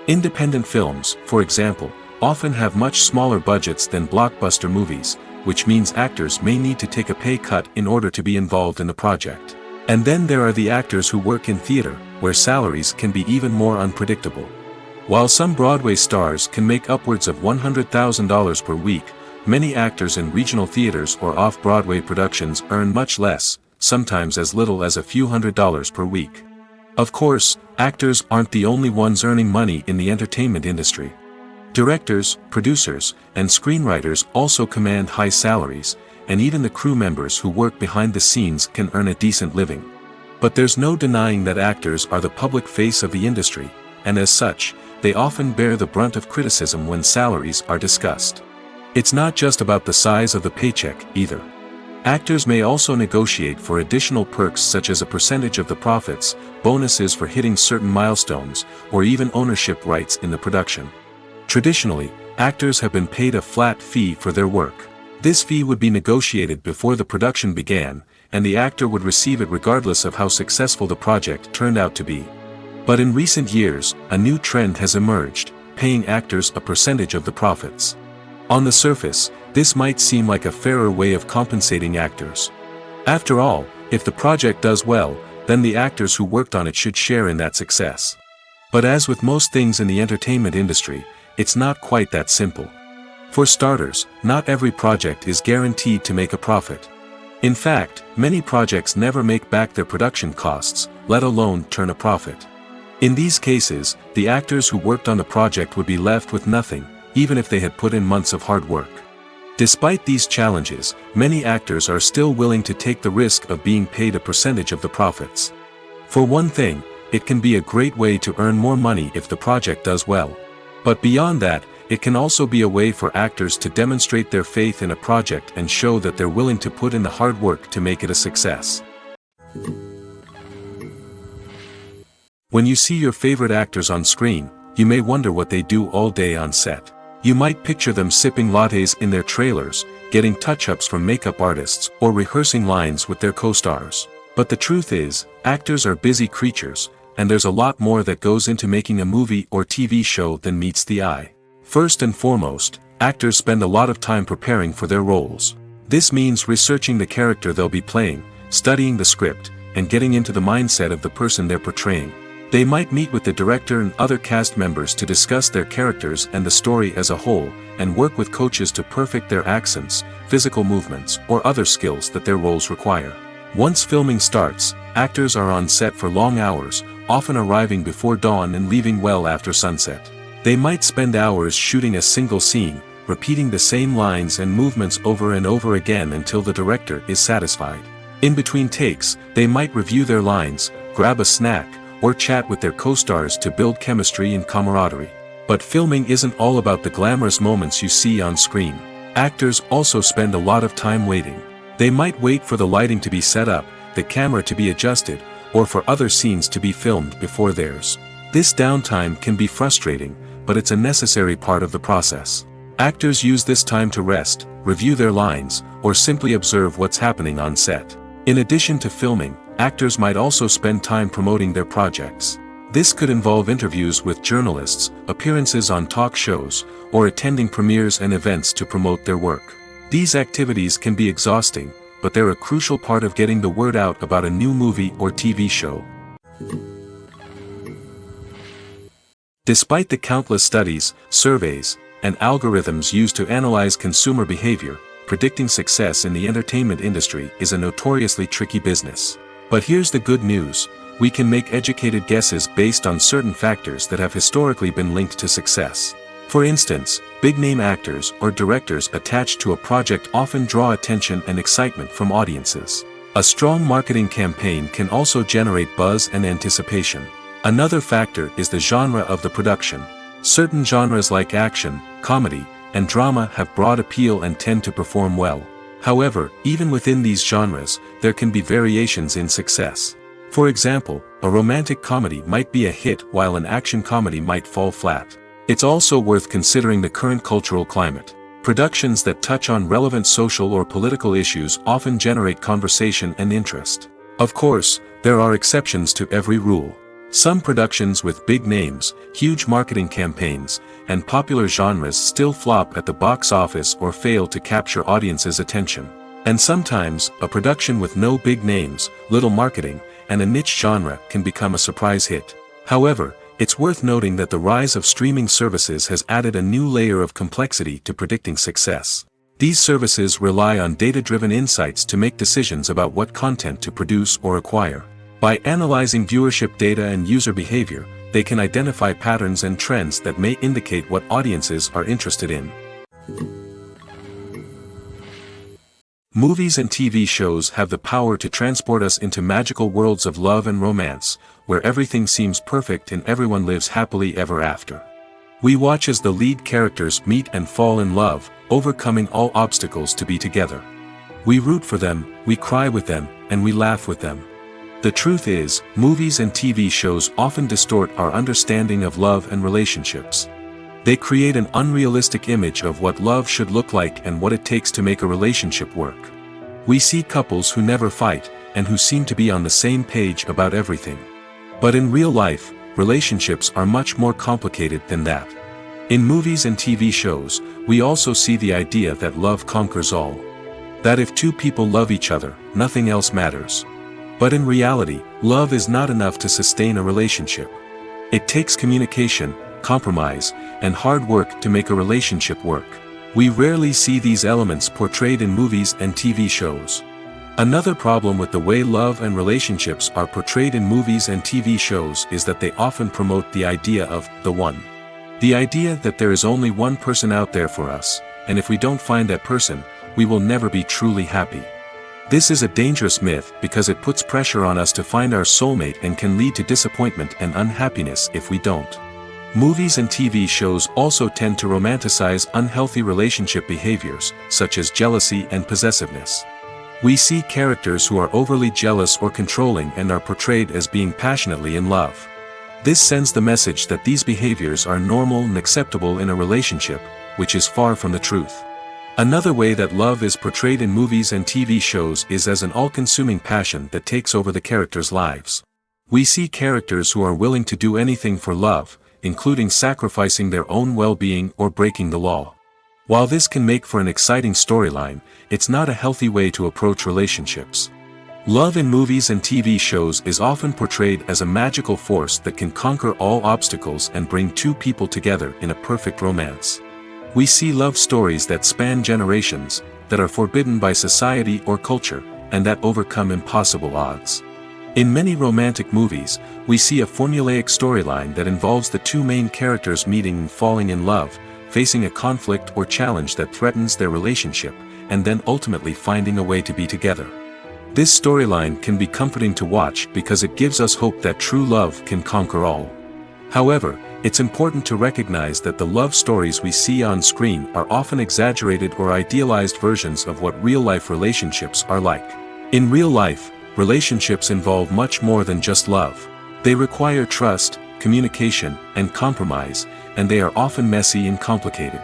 Independent films, for example, often have much smaller budgets than blockbuster movies, which means actors may need to take a pay cut in order to be involved in the project. And then there are the actors who work in theater, where salaries can be even more unpredictable. While some Broadway stars can make upwards of $100,000 per week, many actors in regional theaters or off-Broadway productions earn much less, sometimes as little as a few $100s per week. Of course, actors aren't the only ones earning money in the entertainment industry. Directors, producers, and screenwriters also command high salaries, and even the crew members who work behind the scenes can earn a decent living. But there's no denying that actors are the public face of the industry, and as such, they often bear the brunt of criticism when salaries are discussed. It's not just about the size of the paycheck, either. Actors may also negotiate for additional perks such as a percentage of the profits, bonuses for hitting certain milestones, or even ownership rights in the production. Traditionally, actors have been paid a flat fee for their work. This fee would be negotiated before the production began, and the actor would receive it regardless of how successful the project turned out to be. But in recent years, a new trend has emerged, paying actors a percentage of the profits. On the surface, this might seem like a fairer way of compensating actors. After all, if the project does well, then the actors who worked on it should share in that success. But as with most things in the entertainment industry, it's not quite that simple. For starters, not every project is guaranteed to make a profit. In fact, many projects never make back their production costs, let alone turn a profit. In these cases, the actors who worked on the project would be left with nothing, even if they had put in months of hard work. Despite these challenges, many actors are still willing to take the risk of being paid a percentage of the profits. For one thing, it can be a great way to earn more money if the project does well. But beyond that, it can also be a way for actors to demonstrate their faith in a project and show that they're willing to put in the hard work to make it a success. When you see your favorite actors on screen, you may wonder what they do all day on set. You might picture them sipping lattes in their trailers, getting touch-ups from makeup artists, or rehearsing lines with their co-stars. But the truth is, actors are busy creatures, and there's a lot more that goes into making a movie or TV show than meets the eye. First and foremost, actors spend a lot of time preparing for their roles. This means researching the character they'll be playing, studying the script, and getting into the mindset of the person they're portraying. They might meet with the director and other cast members to discuss their characters and the story as a whole, and work with coaches to perfect their accents, physical movements, or other skills that their roles require. Once filming starts, actors are on set for long hours, often arriving before dawn and leaving well after sunset. They might spend hours shooting a single scene, repeating the same lines and movements over and over again until the director is satisfied. In between takes, they might review their lines, grab a snack, or chat with their co-stars to build chemistry and camaraderie. But filming isn't all about the glamorous moments you see on screen. Actors also spend a lot of time waiting. They might wait for the lighting to be set up, the camera to be adjusted, or for other scenes to be filmed before theirs. This downtime can be frustrating, but it's a necessary part of the process. Actors use this time to rest, review their lines, or simply observe what's happening on set. In addition to filming, actors might also spend time promoting their projects. This could involve interviews with journalists, appearances on talk shows, or attending premieres and events to promote their work. These activities can be exhausting, but they're a crucial part of getting the word out about a new movie or TV show. Despite the countless studies, surveys, and algorithms used to analyze consumer behavior, predicting success in the entertainment industry is a notoriously tricky business. But here's the good news: we can make educated guesses based on certain factors that have historically been linked to success. For instance, big-name actors or directors attached to a project often draw attention and excitement from audiences. A strong marketing campaign can also generate buzz and anticipation. Another factor is the genre of the production. Certain genres like action, comedy, and drama have broad appeal and tend to perform well. However, even within these genres, there can be variations in success. For example, a romantic comedy might be a hit while an action comedy might fall flat. It's also worth considering the current cultural climate. Productions that touch on relevant social or political issues often generate conversation and interest. Of course, there are exceptions to every rule. Some productions with big names, huge marketing campaigns, and popular genres still flop at the box office or fail to capture audiences' attention. And sometimes, a production with no big names, little marketing, and a niche genre can become a surprise hit. However, it's worth noting that the rise of streaming services has added a new layer of complexity to predicting success. These services rely on data-driven insights to make decisions about what content to produce or acquire. By analyzing viewership data and user behavior, they can identify patterns and trends that may indicate what audiences are interested in. Movies and TV shows have the power to transport us into magical worlds of love and romance, where everything seems perfect and everyone lives happily ever after. We watch as the lead characters meet and fall in love, overcoming all obstacles to be together. We root for them, we cry with them, and we laugh with them. The truth is, movies and TV shows often distort our understanding of love and relationships. They create an unrealistic image of what love should look like and what it takes to make a relationship work. We see couples who never fight, and who seem to be on the same page about everything. But in real life, relationships are much more complicated than that. In movies and TV shows, we also see the idea that love conquers all. That if two people love each other, nothing else matters. But in reality, love is not enough to sustain a relationship. It takes communication, compromise, and hard work to make a relationship work. We rarely see these elements portrayed in movies and TV shows. Another problem with the way love and relationships are portrayed in movies and TV shows is that they often promote the idea of the one. The idea that there is only one person out there for us, and if we don't find that person, we will never be truly happy. This is a dangerous myth because it puts pressure on us to find our soulmate and can lead to disappointment and unhappiness if we don't. Movies and TV shows also tend to romanticize unhealthy relationship behaviors, such as jealousy and possessiveness. We see characters who are overly jealous or controlling and are portrayed as being passionately in love. This sends the message that these behaviors are normal and acceptable in a relationship, which is far from the truth. Another way that love is portrayed in movies and TV shows is as an all-consuming passion that takes over the characters' lives. We see characters who are willing to do anything for love, including sacrificing their own well-being or breaking the law. While this can make for an exciting storyline, it's not a healthy way to approach relationships. Love in movies and TV shows is often portrayed as a magical force that can conquer all obstacles and bring two people together in a perfect romance. We see love stories that span generations, that are forbidden by society or culture, and that overcome impossible odds. In many romantic movies, we see a formulaic storyline that involves the two main characters meeting and falling in love, facing a conflict or challenge that threatens their relationship, and then ultimately finding a way to be together. This storyline can be comforting to watch because it gives us hope that true love can conquer all. However, it's important to recognize that the love stories we see on screen are often exaggerated or idealized versions of what real-life relationships are like. In real life, relationships involve much more than just love. They require trust, communication, and compromise, and they are often messy and complicated.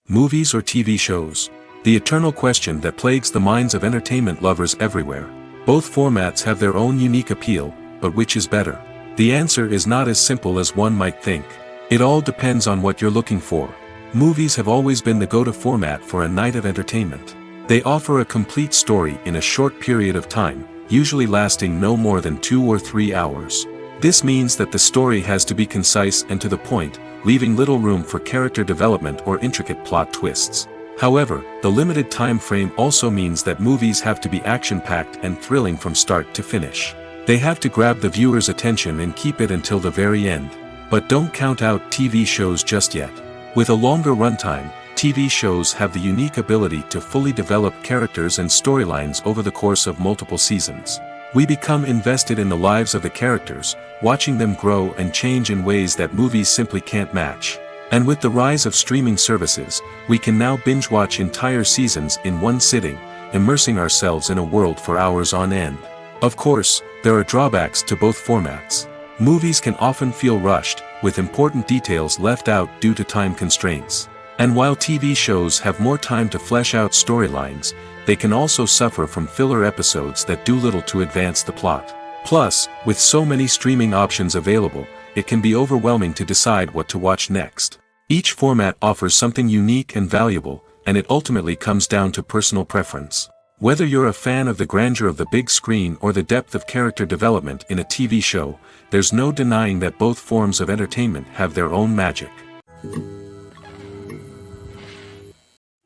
Movies or TV shows? The eternal question that plagues the minds of entertainment lovers everywhere. Both formats have their own unique appeal, but which is better? The answer is not as simple as one might think. It all depends on what you're looking for. Movies have always been the go-to format for a night of entertainment. They offer a complete story in a short period of time, usually lasting no more than 2 or 3 hours. This means that the story has to be concise and to the point, leaving little room for character development or intricate plot twists. However, the limited time frame also means that movies have to be action-packed and thrilling from start to finish. They have to grab the viewer's attention and keep it until the very end. But don't count out TV shows just yet. With a longer runtime, TV shows have the unique ability to fully develop characters and storylines over the course of multiple seasons. We become invested in the lives of the characters, watching them grow and change in ways that movies simply can't match. And with the rise of streaming services, we can now binge-watch entire seasons in one sitting, immersing ourselves in a world for hours on end. Of course, there are drawbacks to both formats. Movies can often feel rushed, with important details left out due to time constraints. And while TV shows have more time to flesh out storylines, they can also suffer from filler episodes that do little to advance the plot. Plus, with so many streaming options available, it can be overwhelming to decide what to watch next. Each format offers something unique and valuable, and it ultimately comes down to personal preference. Whether you're a fan of the grandeur of the big screen or the depth of character development in a TV show, there's no denying that both forms of entertainment have their own magic.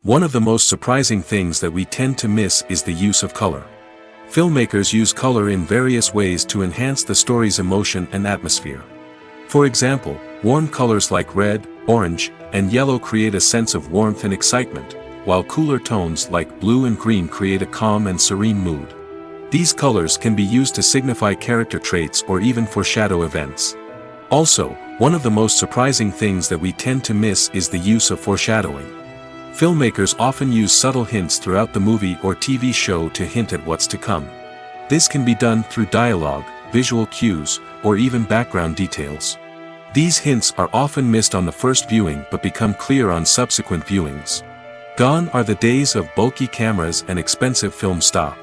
One of the most surprising things that we tend to miss is the use of color. Filmmakers use color in various ways to enhance the story's emotion and atmosphere. For example, warm colors like red, orange, and yellow create a sense of warmth and excitement, while cooler tones like blue and green create a calm and serene mood. These colors can be used to signify character traits or even foreshadow events. Also, one of the most surprising things that we tend to miss is the use of foreshadowing. Filmmakers often use subtle hints throughout the movie or TV show to hint at what's to come. This can be done through dialogue, visual cues, or even background details. These hints are often missed on the first viewing but become clear on subsequent viewings. Gone are the days of bulky cameras and expensive film stock.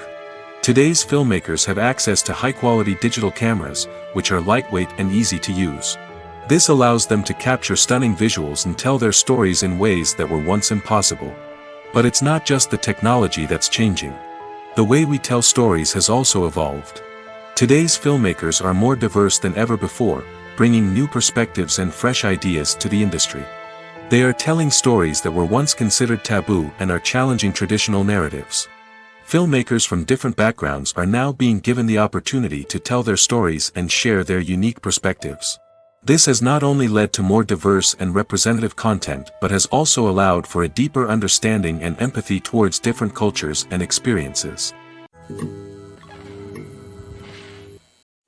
Today's filmmakers have access to high-quality digital cameras, which are lightweight and easy to use. This allows them to capture stunning visuals and tell their stories in ways that were once impossible. But it's not just the technology that's changing. The way we tell stories has also evolved. Today's filmmakers are more diverse than ever before, bringing new perspectives and fresh ideas to the industry. They are telling stories that were once considered taboo and are challenging traditional narratives. Filmmakers from different backgrounds are now being given the opportunity to tell their stories and share their unique perspectives. This has not only led to more diverse and representative content but has also allowed for a deeper understanding and empathy towards different cultures and experiences.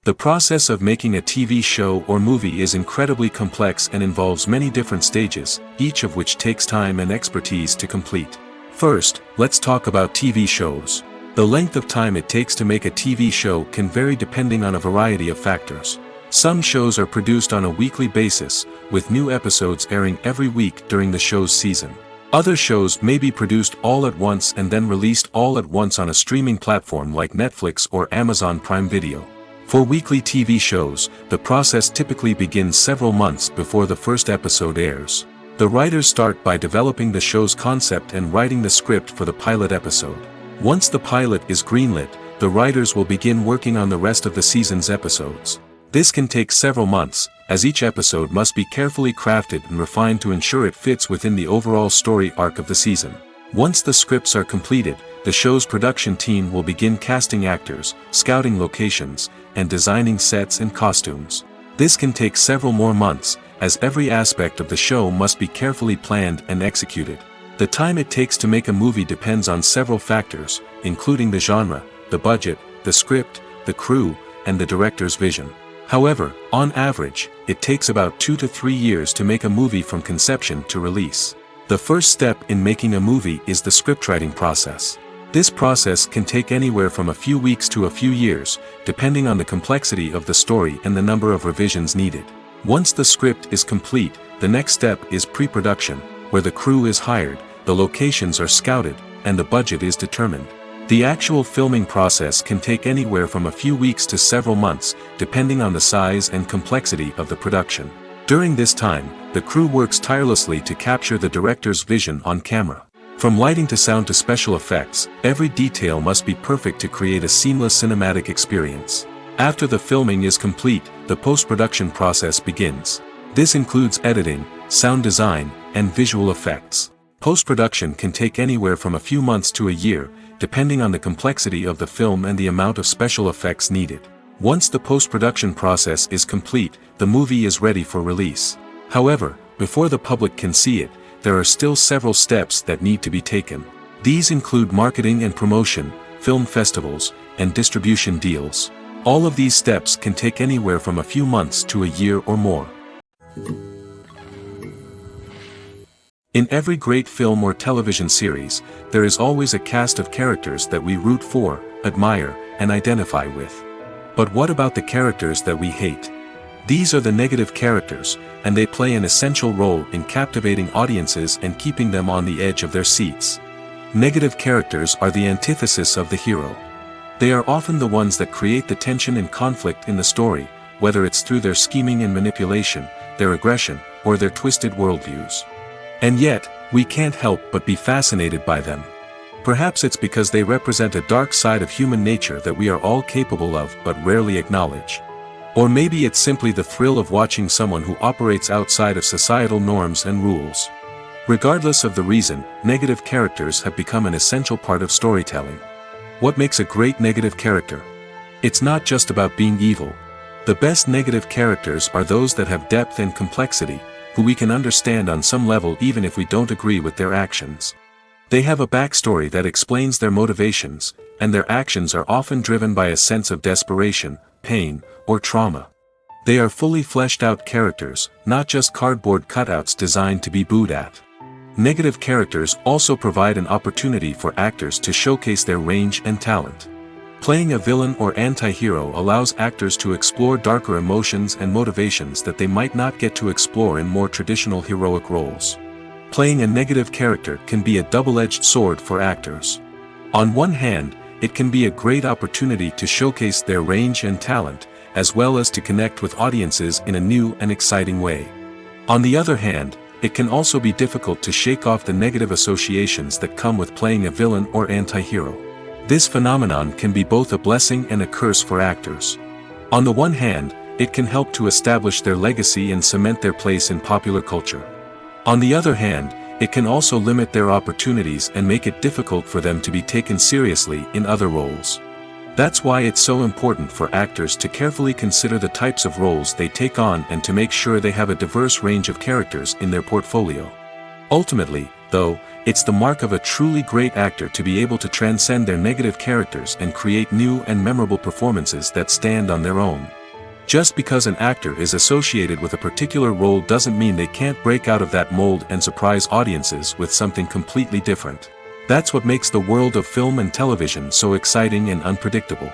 The process of making a TV show or movie is incredibly complex and involves many different stages, each of which takes time and expertise to complete. First, let's talk about TV shows. The length of time it takes to make a TV show can vary depending on a variety of factors. Some shows are produced on a weekly basis, with new episodes airing every week during the show's season. Other shows may be produced all at once and then released all at once on a streaming platform like Netflix or Amazon Prime Video. For weekly TV shows, the process typically begins several months before the first episode airs. The writers start by developing the show's concept and writing the script for the pilot episode. Once the pilot is greenlit, the writers will begin working on the rest of the season's episodes. This can take several months, as each episode must be carefully crafted and refined to ensure it fits within the overall story arc of the season. Once the scripts are completed, the show's production team will begin casting actors, scouting locations, and designing sets and costumes. This can take several more months, as every aspect of the show must be carefully planned and executed. The time it takes to make a movie depends on several factors, including the genre, the budget, the script, the crew, and the director's vision. However, on average, it takes about 2 to 3 years to make a movie from conception to release. The first step in making a movie is the scriptwriting process. This process can take anywhere from a few weeks to a few years, depending on the complexity of the story and the number of revisions needed. Once the script is complete, the next step is pre-production, where the crew is hired, the locations are scouted, and the budget is determined. The actual filming process can take anywhere from a few weeks to several months, depending on the size and complexity of the production. During this time, the crew works tirelessly to capture the director's vision on camera. From lighting to sound to special effects, every detail must be perfect to create a seamless cinematic experience. After the filming is complete, the post-production process begins. This includes editing, sound design, and visual effects. Post-production can take anywhere from a few months to a year, depending on the complexity of the film and the amount of special effects needed. Once the post-production process is complete, the movie is ready for release. However, before the public can see it, there are still several steps that need to be taken. These include marketing and promotion, film festivals, and distribution deals. All of these steps can take anywhere from a few months to a year or more. In every great film or television series, there is always a cast of characters that we root for, admire, and identify with. But what about the characters that we hate? These are the negative characters, and they play an essential role in captivating audiences and keeping them on the edge of their seats. Negative characters are the antithesis of the hero. They are often the ones that create the tension and conflict in the story, whether it's through their scheming and manipulation, their aggression, or their twisted worldviews. And yet, we can't help but be fascinated by them. Perhaps it's because they represent a dark side of human nature that we are all capable of but rarely acknowledge. Or maybe it's simply the thrill of watching someone who operates outside of societal norms and rules. Regardless of the reason, negative characters have become an essential part of storytelling. What makes a great negative character? It's not just about being evil. The best negative characters are those that have depth and complexity, who we can understand on some level even if we don't agree with their actions. They have a backstory that explains their motivations, and their actions are often driven by a sense of desperation, pain, or trauma. They are fully fleshed out characters, not just cardboard cutouts designed to be booed at. Negative characters also provide an opportunity for actors to showcase their range and talent. Playing a villain or anti-hero allows actors to explore darker emotions and motivations that they might not get to explore in more traditional heroic roles. Playing a negative character can be a double-edged sword for actors. On one hand, it can be a great opportunity to showcase their range and talent, as well as to connect with audiences in a new and exciting way. On the other hand, it can also be difficult to shake off the negative associations that come with playing a villain or anti-hero. This phenomenon can be both a blessing and a curse for actors. On the one hand, it can help to establish their legacy and cement their place in popular culture. On the other hand, it can also limit their opportunities and make it difficult for them to be taken seriously in other roles. That's why it's so important for actors to carefully consider the types of roles they take on and to make sure they have a diverse range of characters in their portfolio. Ultimately, though, it's the mark of a truly great actor to be able to transcend their negative characters and create new and memorable performances that stand on their own. Just because an actor is associated with a particular role doesn't mean they can't break out of that mold and surprise audiences with something completely different. That's what makes the world of film and television so exciting and unpredictable.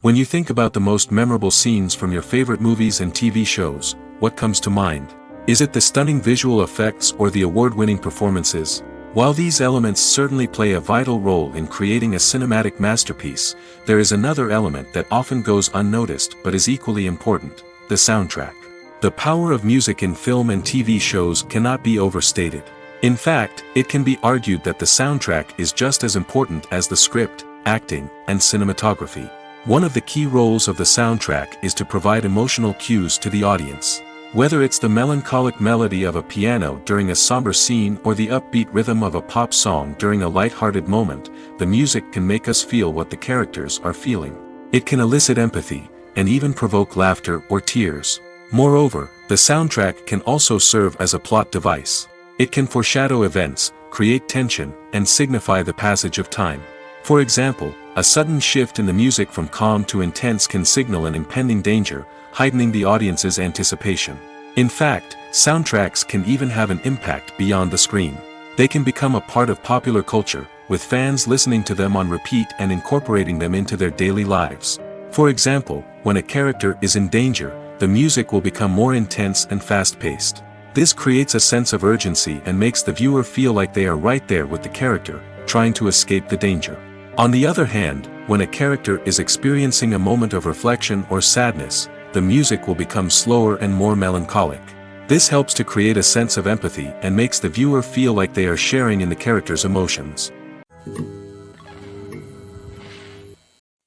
When you think about the most memorable scenes from your favorite movies and TV shows, what comes to mind? Is it the stunning visual effects or the award-winning performances? While these elements certainly play a vital role in creating a cinematic masterpiece, there is another element that often goes unnoticed but is equally important: the soundtrack. The power of music in film and TV shows cannot be overstated. In fact, it can be argued that the soundtrack is just as important as the script, acting, and cinematography. One of the key roles of the soundtrack is to provide emotional cues to the audience. Whether it's the melancholic melody of a piano during a somber scene or the upbeat rhythm of a pop song during a light-hearted moment, the music can make us feel what the characters are feeling. It can elicit empathy, and even provoke laughter or tears. Moreover, the soundtrack can also serve as a plot device. It can foreshadow events, create tension, and signify the passage of time. For example, a sudden shift in the music from calm to intense can signal an impending danger, heightening the audience's anticipation. In fact, soundtracks can even have an impact beyond the screen. They can become a part of popular culture, with fans listening to them on repeat and incorporating them into their daily lives. For example, when a character is in danger, the music will become more intense and fast-paced. This creates a sense of urgency and makes the viewer feel like they are right there with the character, trying to escape the danger. On the other hand, when a character is experiencing a moment of reflection or sadness, the music will become slower and more melancholic. This helps to create a sense of empathy and makes the viewer feel like they are sharing in the character's emotions.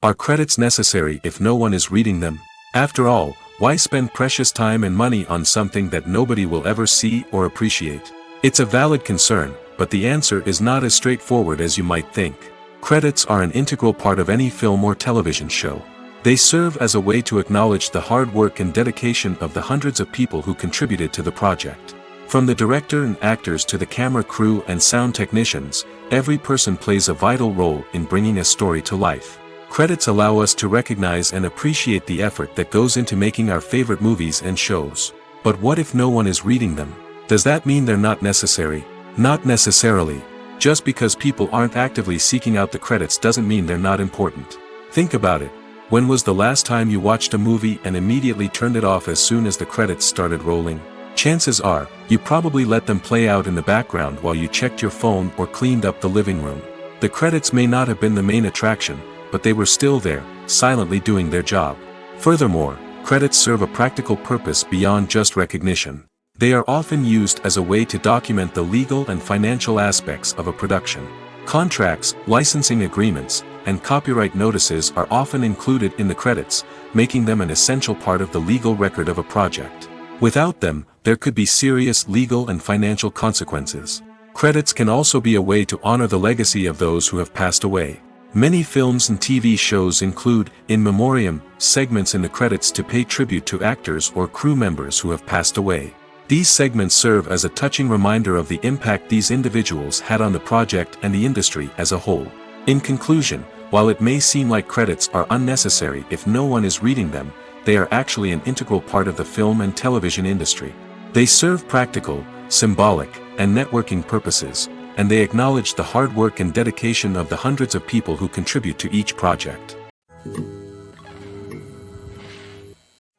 Are credits necessary if no one is reading them? After all, why spend precious time and money on something that nobody will ever see or appreciate? It's a valid concern, but the answer is not as straightforward as you might think. Credits are an integral part of any film or television show. They serve as a way to acknowledge the hard work and dedication of the hundreds of people who contributed to the project. From the director and actors to the camera crew and sound technicians, every person plays a vital role in bringing a story to life. Credits allow us to recognize and appreciate the effort that goes into making our favorite movies and shows. But what if no one is reading them? Does that mean they're not necessary? Not necessarily. Just because people aren't actively seeking out the credits doesn't mean they're not important. Think about it. When was the last time you watched a movie and immediately turned it off as soon as the credits started rolling? Chances are, you probably let them play out in the background while you checked your phone or cleaned up the living room. The credits may not have been the main attraction, but they were still there, silently doing their job. Furthermore, credits serve a practical purpose beyond just recognition. They are often used as a way to document the legal and financial aspects of a production. Contracts, licensing agreements, and copyright notices are often included in the credits, making them an essential part of the legal record of a project. Without them, there could be serious legal and financial consequences. Credits can also be a way to honor the legacy of those who have passed away. Many films and TV shows include, in memoriam, segments in the credits to pay tribute to actors or crew members who have passed away. These segments serve as a touching reminder of the impact these individuals had on the project and the industry as a whole. In conclusion, while it may seem like credits are unnecessary if no one is reading them, they are actually an integral part of the film and television industry. They serve practical, symbolic, and networking purposes, and they acknowledge the hard work and dedication of the hundreds of people who contribute to each project.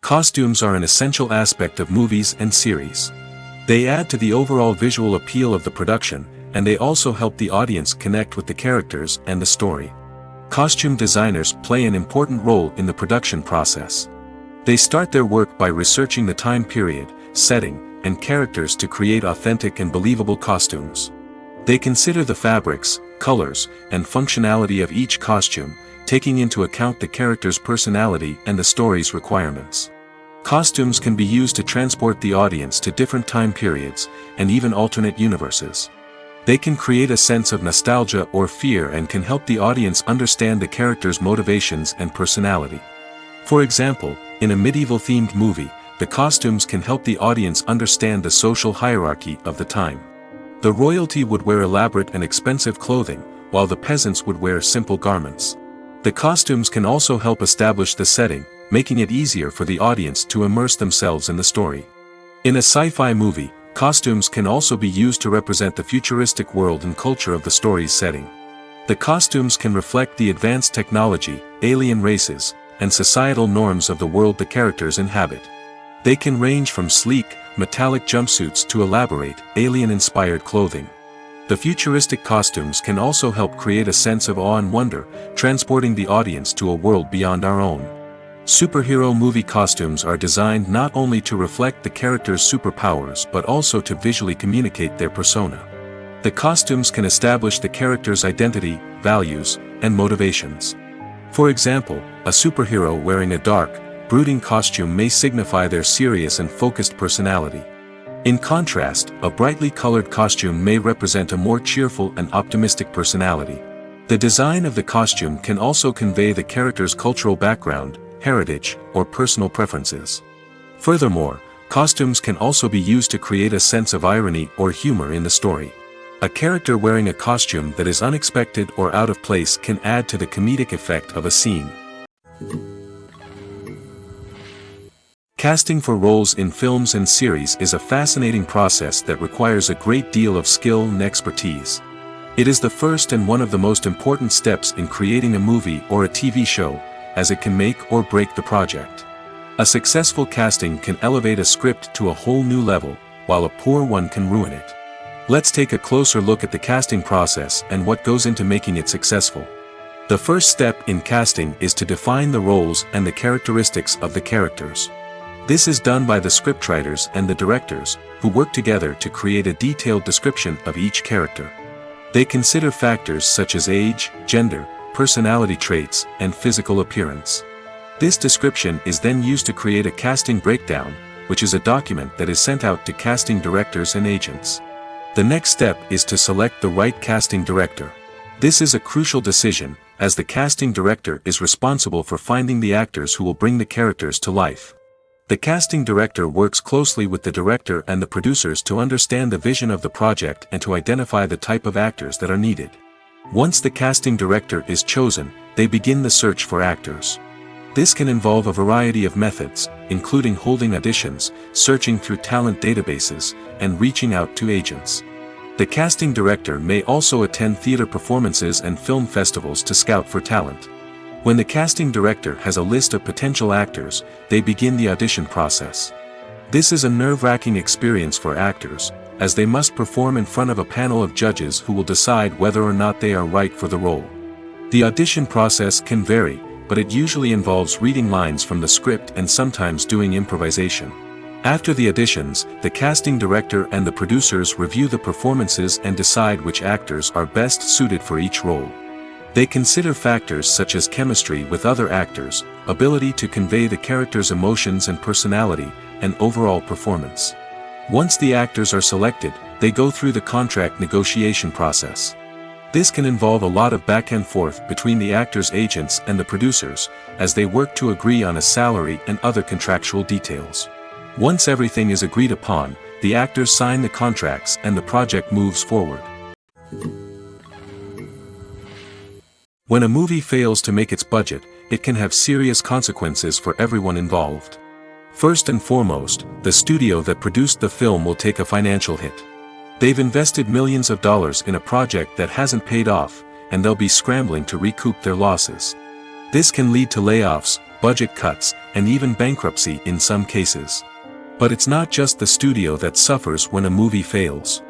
Costumes are an essential aspect of movies and series. They add to the overall visual appeal of the production, and they also help the audience connect with the characters and the story. Costume designers play an important role in the production process. They start their work by researching the time period, setting, and characters to create authentic and believable costumes. They consider the fabrics, colors, and functionality of each costume, taking into account the character's personality and the story's requirements. Costumes can be used to transport the audience to different time periods, and even alternate universes. They can create a sense of nostalgia or fear and can help the audience understand the character's motivations and personality. For example, in a medieval-themed movie, the costumes can help the audience understand the social hierarchy of the time. The royalty would wear elaborate and expensive clothing, while the peasants would wear simple garments. The costumes can also help establish the setting, making it easier for the audience to immerse themselves in the story. In a sci-fi movie, costumes can also be used to represent the futuristic world and culture of the story's setting. The costumes can reflect the advanced technology, alien races, and societal norms of the world the characters inhabit. They can range from sleek, metallic jumpsuits to elaborate, alien-inspired clothing. The futuristic costumes can also help create a sense of awe and wonder, transporting the audience to a world beyond our own. Superhero movie costumes are designed not only to reflect the character's superpowers but also to visually communicate their persona. The costumes can establish the character's identity, values, and motivations. For example, a superhero wearing a dark, brooding costume may signify their serious and focused personality. In contrast, a brightly colored costume may represent a more cheerful and optimistic personality. The design of the costume can also convey the character's cultural background, heritage, or personal preferences. Furthermore, costumes can also be used to create a sense of irony or humor in the story. A character wearing a costume that is unexpected or out of place can add to the comedic effect of a scene. Casting for roles in films and series is a fascinating process that requires a great deal of skill and expertise. It is the first and one of the most important steps in creating a movie or a TV show, as it can make or break the project. A successful casting can elevate a script to a whole new level, while a poor one can ruin it. Let's take a closer look at the casting process and what goes into making it successful. The first step in casting is to define the roles and the characteristics of the characters. This is done by the scriptwriters and the directors, who work together to create a detailed description of each character. They consider factors such as age, gender, personality traits, and physical appearance. This description is then used to create a casting breakdown, which is a document that is sent out to casting directors and agents. The next step is to select the right casting director. This is a crucial decision, as the casting director is responsible for finding the actors who will bring the characters to life. The casting director works closely with the director and the producers to understand the vision of the project and to identify the type of actors that are needed. Once the casting director is chosen, they begin the search for actors. This can involve a variety of methods, including holding auditions, searching through talent databases, and reaching out to agents. The casting director may also attend theater performances and film festivals to scout for talent. When the casting director has a list of potential actors, they begin the audition process. This is a nerve-wracking experience for actors, as they must perform in front of a panel of judges who will decide whether or not they are right for the role. The audition process can vary, but it usually involves reading lines from the script and sometimes doing improvisation. After the auditions, the casting director and the producers review the performances and decide which actors are best suited for each role. They consider factors such as chemistry with other actors, ability to convey the character's emotions and personality, and overall performance. Once the actors are selected, they go through the contract negotiation process. This can involve a lot of back and forth between the actors' agents and the producers, as they work to agree on a salary and other contractual details. Once everything is agreed upon, the actors sign the contracts and the project moves forward. When a movie fails to make its budget, it can have serious consequences for everyone involved. First and foremost, the studio that produced the film will take a financial hit. They've invested millions of dollars in a project that hasn't paid off, and they'll be scrambling to recoup their losses. This can lead to layoffs, budget cuts, and even bankruptcy in some cases. But it's not just the studio that suffers when a movie fails.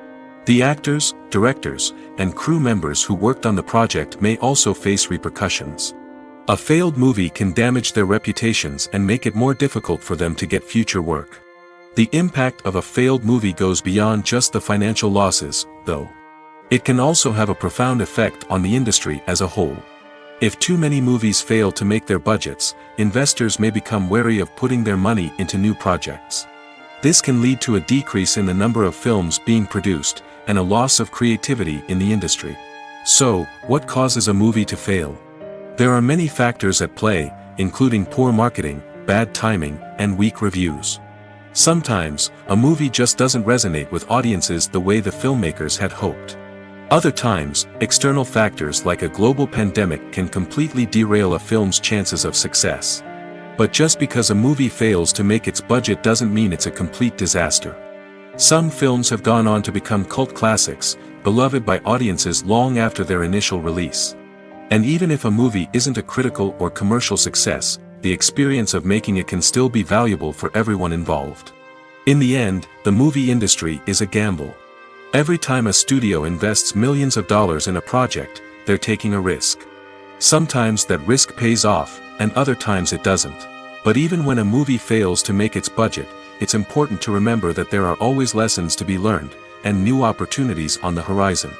The actors, directors, and crew members who worked on the project may also face repercussions. A failed movie can damage their reputations and make it more difficult for them to get future work. The impact of a failed movie goes beyond just the financial losses, though. It can also have a profound effect on the industry as a whole. If too many movies fail to make their budgets, investors may become wary of putting their money into new projects. This can lead to a decrease in the number of films being produced, and a loss of creativity in the industry. So, what causes a movie to fail? There are many factors at play, including poor marketing, bad timing, and weak reviews. Sometimes, a movie just doesn't resonate with audiences the way the filmmakers had hoped. Other times, external factors like a global pandemic can completely derail a film's chances of success. But just because a movie fails to make its budget doesn't mean it's a complete disaster. Some films have gone on to become cult classics, beloved by audiences long after their initial release. And even if a movie isn't a critical or commercial success, the experience of making it can still be valuable for everyone involved. In the end, the movie industry is a gamble. Every time a studio invests millions of dollars in a project, they're taking a risk. Sometimes that risk pays off, and other times it doesn't. But even when a movie fails to make its budget, it's important to remember that there are always lessons to be learned, and new opportunities on the horizon.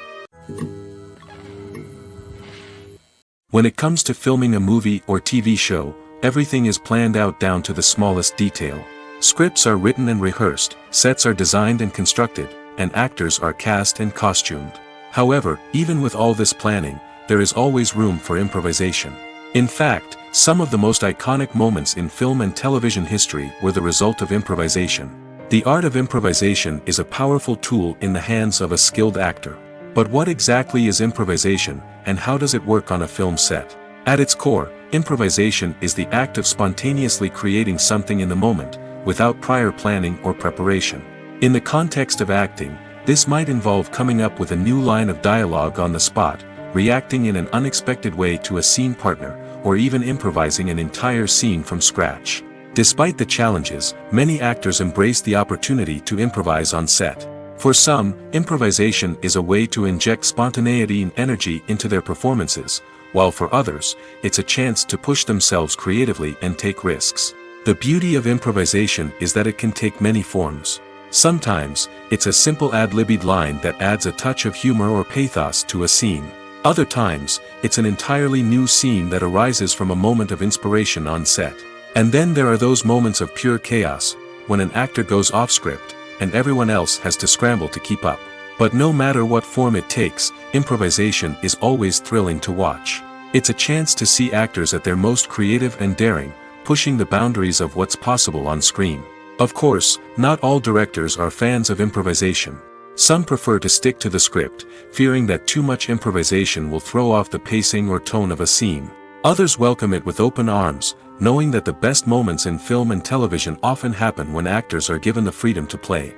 When it comes to filming a movie or TV show, everything is planned out down to the smallest detail. Scripts are written and rehearsed, sets are designed and constructed, and actors are cast and costumed. However, even with all this planning, there is always room for improvisation. In fact, some of the most iconic moments in film and television history were the result of improvisation. The art of improvisation is a powerful tool in the hands of a skilled actor. But what exactly is improvisation, and how does it work on a film set? At its core, improvisation is the act of spontaneously creating something in the moment, without prior planning or preparation. In the context of acting, this might involve coming up with a new line of dialogue on the spot, reacting in an unexpected way to a scene partner, or even improvising an entire scene from scratch. Despite the challenges, many actors embrace the opportunity to improvise on set. For some, improvisation is a way to inject spontaneity and energy into their performances, while for others, it's a chance to push themselves creatively and take risks. The beauty of improvisation is that it can take many forms. Sometimes, it's a simple ad-libbed line that adds a touch of humor or pathos to a scene. Other times, it's an entirely new scene that arises from a moment of inspiration on set. And then there are those moments of pure chaos, when an actor goes off script, and everyone else has to scramble to keep up. But no matter what form it takes, improvisation is always thrilling to watch. It's a chance to see actors at their most creative and daring, pushing the boundaries of what's possible on screen. Of course, not all directors are fans of improvisation. Some prefer to stick to the script, fearing that too much improvisation will throw off the pacing or tone of a scene. Others welcome it with open arms, knowing that the best moments in film and television often happen when actors are given the freedom to play.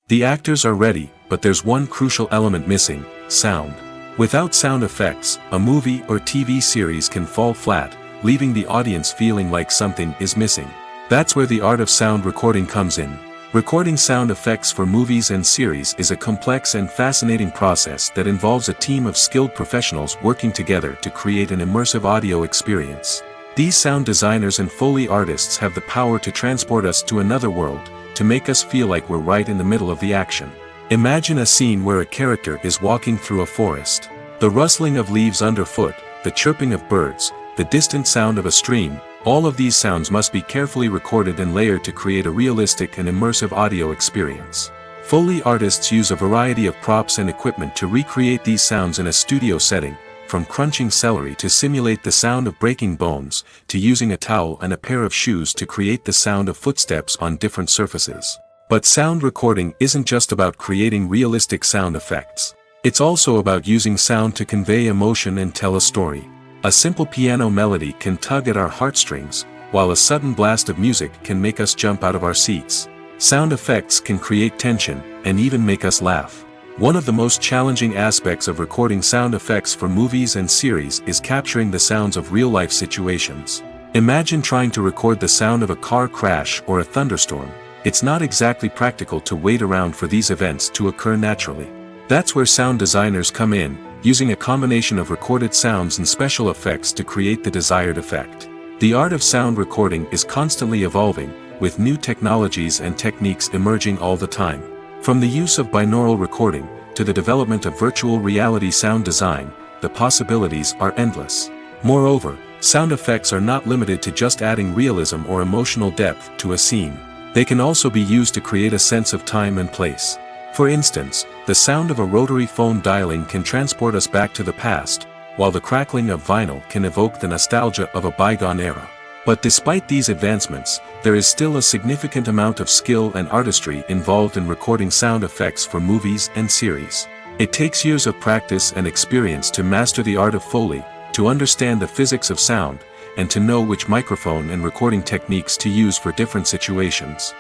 The actors are ready, but there's one crucial element missing: sound. Without sound effects, a movie or TV series can fall flat, leaving the audience feeling like something is missing. That's where the art of sound recording comes in. Recording sound effects for movies and series is a complex and fascinating process that involves a team of skilled professionals working together to create an immersive audio experience. These sound designers and Foley artists have the power to transport us to another world, to make us feel like we're right in the middle of the action. Imagine a scene where a character is walking through a forest. The rustling of leaves underfoot, the chirping of birds, the distant sound of a stream, all of these sounds must be carefully recorded and layered to create a realistic and immersive audio experience. Foley artists use a variety of props and equipment to recreate these sounds in a studio setting, from crunching celery to simulate the sound of breaking bones, to using a towel and a pair of shoes to create the sound of footsteps on different surfaces. But sound recording isn't just about creating realistic sound effects. It's also about using sound to convey emotion and tell a story. A simple piano melody can tug at our heartstrings, while a sudden blast of music can make us jump out of our seats. Sound effects can create tension, and even make us laugh. One of the most challenging aspects of recording sound effects for movies and series is capturing the sounds of real-life situations. Imagine trying to record the sound of a car crash or a thunderstorm. It's not exactly practical to wait around for these events to occur naturally. That's where sound designers come in, using a combination of recorded sounds and special effects to create the desired effect. The art of sound recording is constantly evolving, with new technologies and techniques emerging all the time. From the use of binaural recording, to the development of virtual reality sound design, the possibilities are endless. Moreover, sound effects are not limited to just adding realism or emotional depth to a scene. They can also be used to create a sense of time and place. For instance, the sound of a rotary phone dialing can transport us back to the past, while the crackling of vinyl can evoke the nostalgia of a bygone era. But despite these advancements, there is still a significant amount of skill and artistry involved in recording sound effects for movies and series. It takes years of practice and experience to master the art of Foley, to understand the physics of sound, and to know which microphone and recording techniques to use for different situations.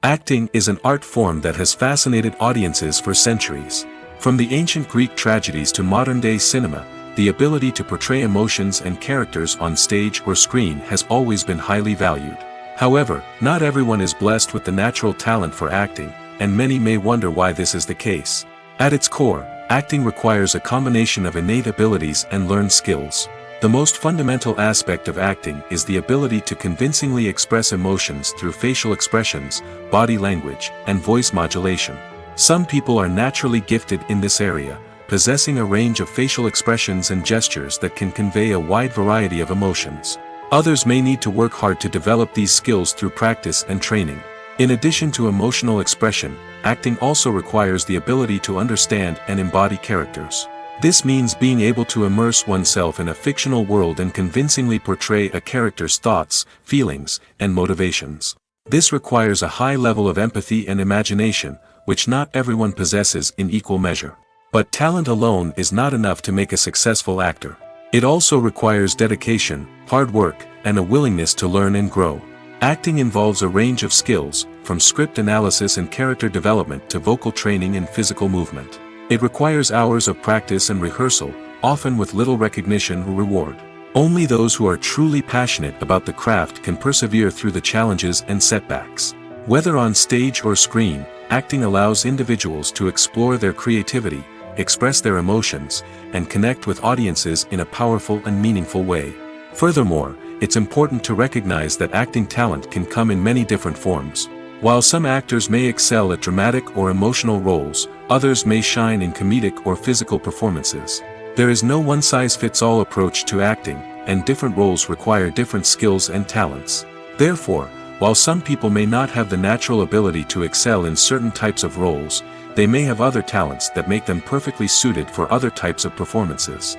Acting is an art form that has fascinated audiences for centuries. From the ancient Greek tragedies to modern-day cinema, the ability to portray emotions and characters on stage or screen has always been highly valued. However, not everyone is blessed with the natural talent for acting, and many may wonder why this is the case. At its core, acting requires a combination of innate abilities and learned skills. The most fundamental aspect of acting is the ability to convincingly express emotions through facial expressions, body language, and voice modulation. Some people are naturally gifted in this area, possessing a range of facial expressions and gestures that can convey a wide variety of emotions. Others may need to work hard to develop these skills through practice and training. In addition to emotional expression, acting also requires the ability to understand and embody characters. This means being able to immerse oneself in a fictional world and convincingly portray a character's thoughts, feelings, and motivations. This requires a high level of empathy and imagination, which not everyone possesses in equal measure. But talent alone is not enough to make a successful actor. It also requires dedication, hard work, and a willingness to learn and grow. Acting involves a range of skills, from script analysis and character development to vocal training and physical movement. It requires hours of practice and rehearsal, often with little recognition or reward. Only those who are truly passionate about the craft can persevere through the challenges and setbacks. Whether on stage or screen, acting allows individuals to explore their creativity, express their emotions, and connect with audiences in a powerful and meaningful way. Furthermore, it's important to recognize that acting talent can come in many different forms. While some actors may excel at dramatic or emotional roles, others may shine in comedic or physical performances. There is no one-size-fits-all approach to acting, and different roles require different skills and talents. Therefore, while some people may not have the natural ability to excel in certain types of roles, they may have other talents that make them perfectly suited for other types of performances.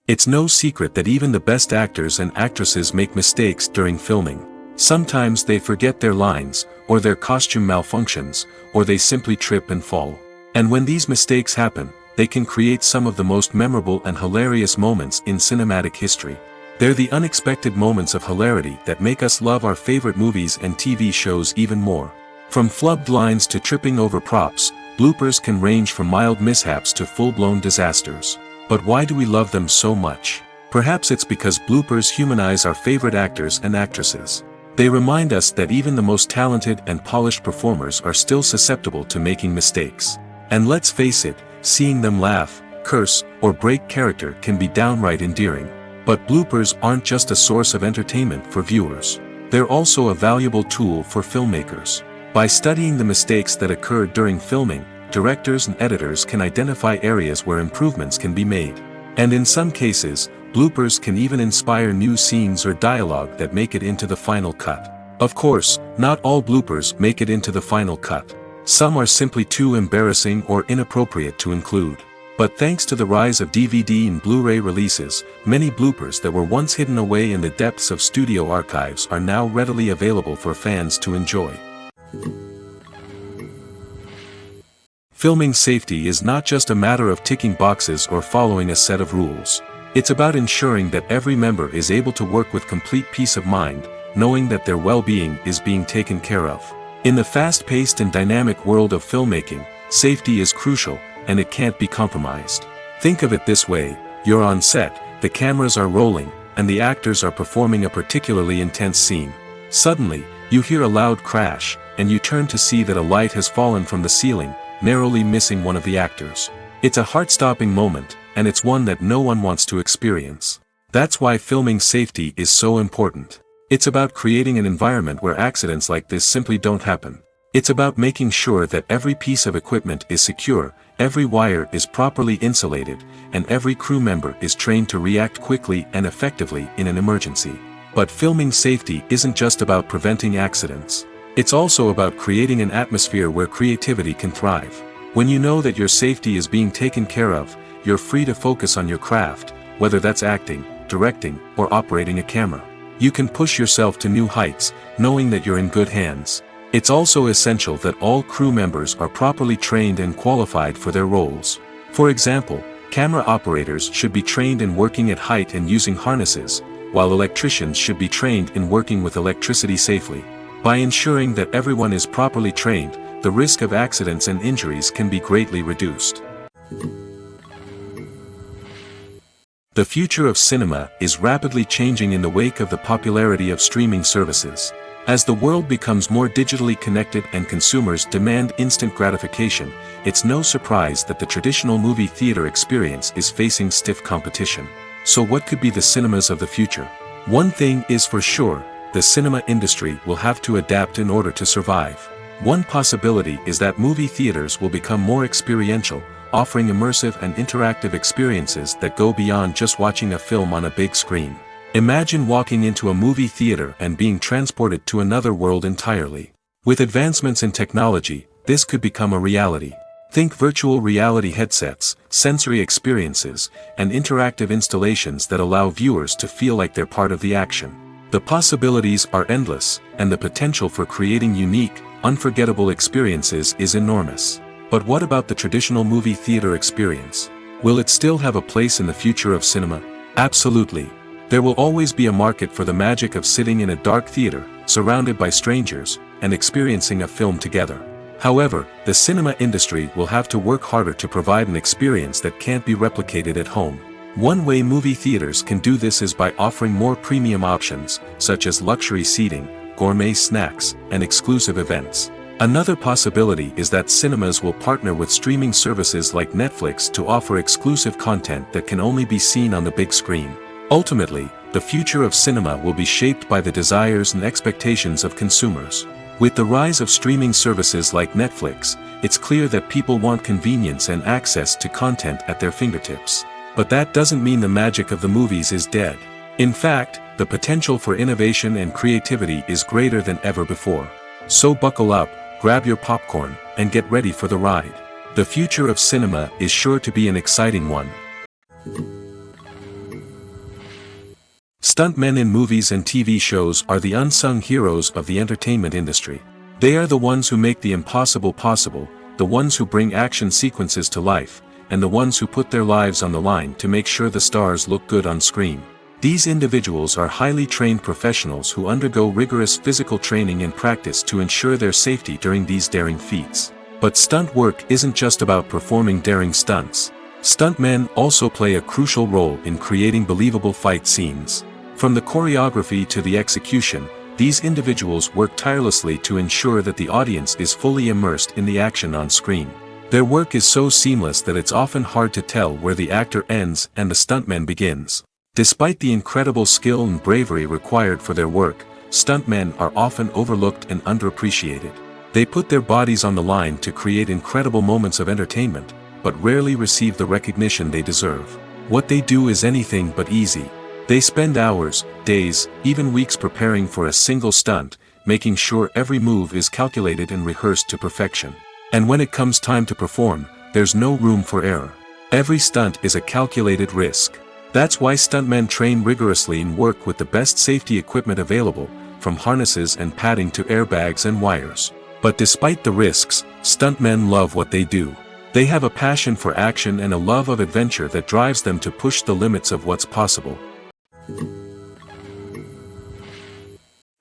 It's no secret that even the best actors and actresses make mistakes during filming. Sometimes they forget their lines, or their costume malfunctions, or they simply trip and fall. And when these mistakes happen, they can create some of the most memorable and hilarious moments in cinematic history. They're the unexpected moments of hilarity that make us love our favorite movies and TV shows even more. From flubbed lines to tripping over props, bloopers can range from mild mishaps to full-blown disasters. But why do we love them so much? Perhaps it's because bloopers humanize our favorite actors and actresses. They remind us that even the most talented and polished performers are still susceptible to making mistakes. And let's face it, seeing them laugh, curse, or break character can be downright endearing. But bloopers aren't just a source of entertainment for viewers. They're also a valuable tool for filmmakers. By studying the mistakes that occurred during filming, directors and editors can identify areas where improvements can be made. And in some cases, bloopers can even inspire new scenes or dialogue that make it into the final cut. Of course, not all bloopers make it into the final cut. Some are simply too embarrassing or inappropriate to include. But thanks to the rise of DVD and Blu-ray releases, many bloopers that were once hidden away in the depths of studio archives are now readily available for fans to enjoy. Filming safety is not just a matter of ticking boxes or following a set of rules. It's about ensuring that every member is able to work with complete peace of mind, knowing that their well-being is being taken care of. In the fast-paced and dynamic world of filmmaking, safety is crucial, and it can't be compromised. Think of it this way: you're on set, the cameras are rolling, and the actors are performing a particularly intense scene. Suddenly, you hear a loud crash, and you turn to see that a light has fallen from the ceiling, narrowly missing one of the actors. It's a heart-stopping moment, and it's one that no one wants to experience. That's why filming safety is so important. It's about creating an environment where accidents like this simply don't happen. It's about making sure that every piece of equipment is secure, every wire is properly insulated, and every crew member is trained to react quickly and effectively in an emergency. But filming safety isn't just about preventing accidents. It's also about creating an atmosphere where creativity can thrive. When you know that your safety is being taken care of, you're free to focus on your craft, whether that's acting, directing, or operating a camera. You can push yourself to new heights, knowing that you're in good hands. It's also essential that all crew members are properly trained and qualified for their roles. For example, camera operators should be trained in working at height and using harnesses, while electricians should be trained in working with electricity safely. By ensuring that everyone is properly trained, the risk of accidents and injuries can be greatly reduced. The future of cinema is rapidly changing in the wake of the popularity of streaming services. As the world becomes more digitally connected and consumers demand instant gratification, it's no surprise that the traditional movie theater experience is facing stiff competition. So what could be the cinemas of the future? One thing is for sure: the cinema industry will have to adapt in order to survive. One possibility is that movie theaters will become more experiential, offering immersive and interactive experiences that go beyond just watching a film on a big screen. Imagine walking into a movie theater and being transported to another world entirely. With advancements in technology, this could become a reality. Think virtual reality headsets, sensory experiences, and interactive installations that allow viewers to feel like they're part of the action. The possibilities are endless, and the potential for creating unique, unforgettable experiences is enormous. But what about the traditional movie theater experience? Will it still have a place in the future of cinema? Absolutely. There will always be a market for the magic of sitting in a dark theater, surrounded by strangers, and experiencing a film together. However, the cinema industry will have to work harder to provide an experience that can't be replicated at home. One way movie theaters can do this is by offering more premium options, such as luxury seating, gourmet snacks, and exclusive events. Another possibility is that cinemas will partner with streaming services like Netflix to offer exclusive content that can only be seen on the big screen. Ultimately, the future of cinema will be shaped by the desires and expectations of consumers. With the rise of streaming services like Netflix, it's clear that people want convenience and access to content at their fingertips. But that doesn't mean the magic of the movies is dead. In fact, the potential for innovation and creativity is greater than ever before. So buckle up, grab your popcorn, and get ready for the ride. The future of cinema is sure to be an exciting one. Stuntmen in movies and TV shows are the unsung heroes of the entertainment industry. They are the ones who make the impossible possible, the ones who bring action sequences to life, and the ones who put their lives on the line to make sure the stars look good on screen. These individuals are highly trained professionals who undergo rigorous physical training and practice to ensure their safety during these daring feats. But stunt work isn't just about performing daring stunts. Stuntmen also play a crucial role in creating believable fight scenes. From the choreography to the execution, these individuals work tirelessly to ensure that the audience is fully immersed in the action on screen. Their work is so seamless that it's often hard to tell where the actor ends and the stuntman begins. Despite the incredible skill and bravery required for their work, stuntmen are often overlooked and underappreciated. They put their bodies on the line to create incredible moments of entertainment, but rarely receive the recognition they deserve. What they do is anything but easy. They spend hours, days, even weeks preparing for a single stunt, making sure every move is calculated and rehearsed to perfection. And when it comes time to perform, there's no room for error. Every stunt is a calculated risk. That's why stuntmen train rigorously and work with the best safety equipment available, from harnesses and padding to airbags and wires. But despite the risks, stuntmen love what they do. They have a passion for action and a love of adventure that drives them to push the limits of what's possible.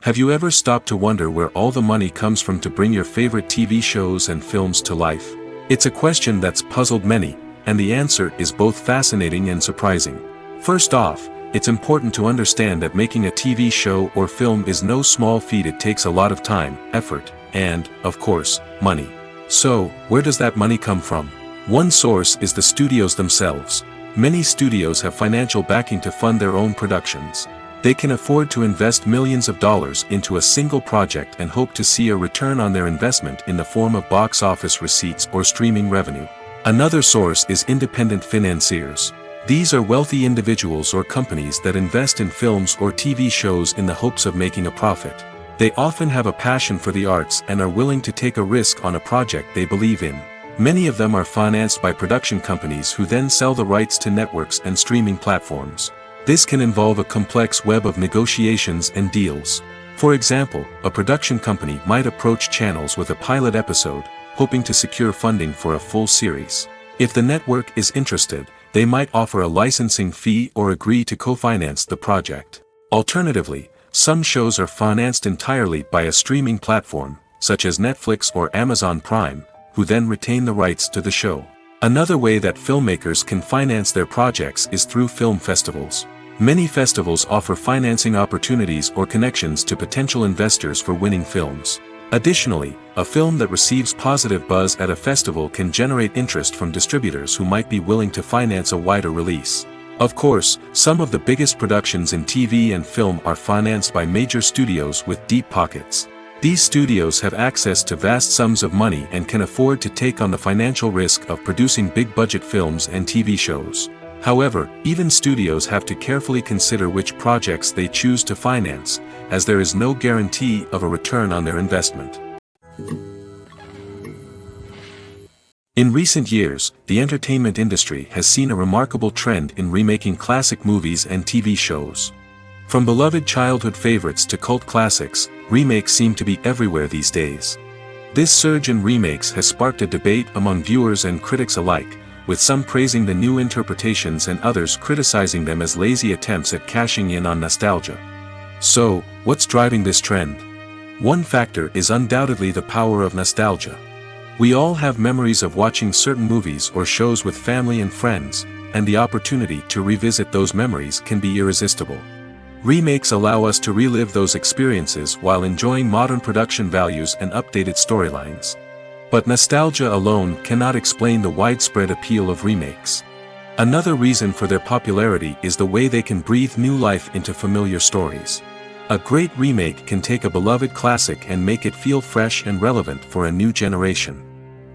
Have you ever stopped to wonder where all the money comes from to bring your favorite TV shows and films to life? It's a question that's puzzled many, and the answer is both fascinating and surprising. First off, it's important to understand that making a TV show or film is no small feat. It takes a lot of time, effort, and, of course, money. So, where does that money come from? One source is the studios themselves. Many studios have financial backing to fund their own productions. They can afford to invest millions of dollars into a single project and hope to see a return on their investment in the form of box office receipts or streaming revenue. Another source is independent financiers. These are wealthy individuals or companies that invest in films or TV shows in the hopes of making a profit. They often have a passion for the arts and are willing to take a risk on a project they believe in. Many of them are financed by production companies who then sell the rights to networks and streaming platforms. This can involve a complex web of negotiations and deals. For example, a production company might approach channels with a pilot episode, hoping to secure funding for a full series. If the network is interested, they might offer a licensing fee or agree to co-finance the project. Alternatively, some shows are financed entirely by a streaming platform, such as Netflix or Amazon Prime, who then retain the rights to the show. Another way that filmmakers can finance their projects is through film festivals. Many festivals offer financing opportunities or connections to potential investors for winning films. Additionally, a film that receives positive buzz at a festival can generate interest from distributors who might be willing to finance a wider release. Of course, some of the biggest productions in TV and film are financed by major studios with deep pockets. These studios have access to vast sums of money and can afford to take on the financial risk of producing big-budget films and TV shows. However, even studios have to carefully consider which projects they choose to finance, as there is no guarantee of a return on their investment. In recent years, the entertainment industry has seen a remarkable trend in remaking classic movies and TV shows. From beloved childhood favorites to cult classics, remakes seem to be everywhere these days. This surge in remakes has sparked a debate among viewers and critics alike, with some praising the new interpretations and others criticizing them as lazy attempts at cashing in on nostalgia. So, what's driving this trend? One factor is undoubtedly the power of nostalgia. We all have memories of watching certain movies or shows with family and friends, and the opportunity to revisit those memories can be irresistible. Remakes allow us to relive those experiences while enjoying modern production values and updated storylines. But nostalgia alone cannot explain the widespread appeal of remakes. Another reason for their popularity is the way they can breathe new life into familiar stories. A great remake can take a beloved classic and make it feel fresh and relevant for a new generation.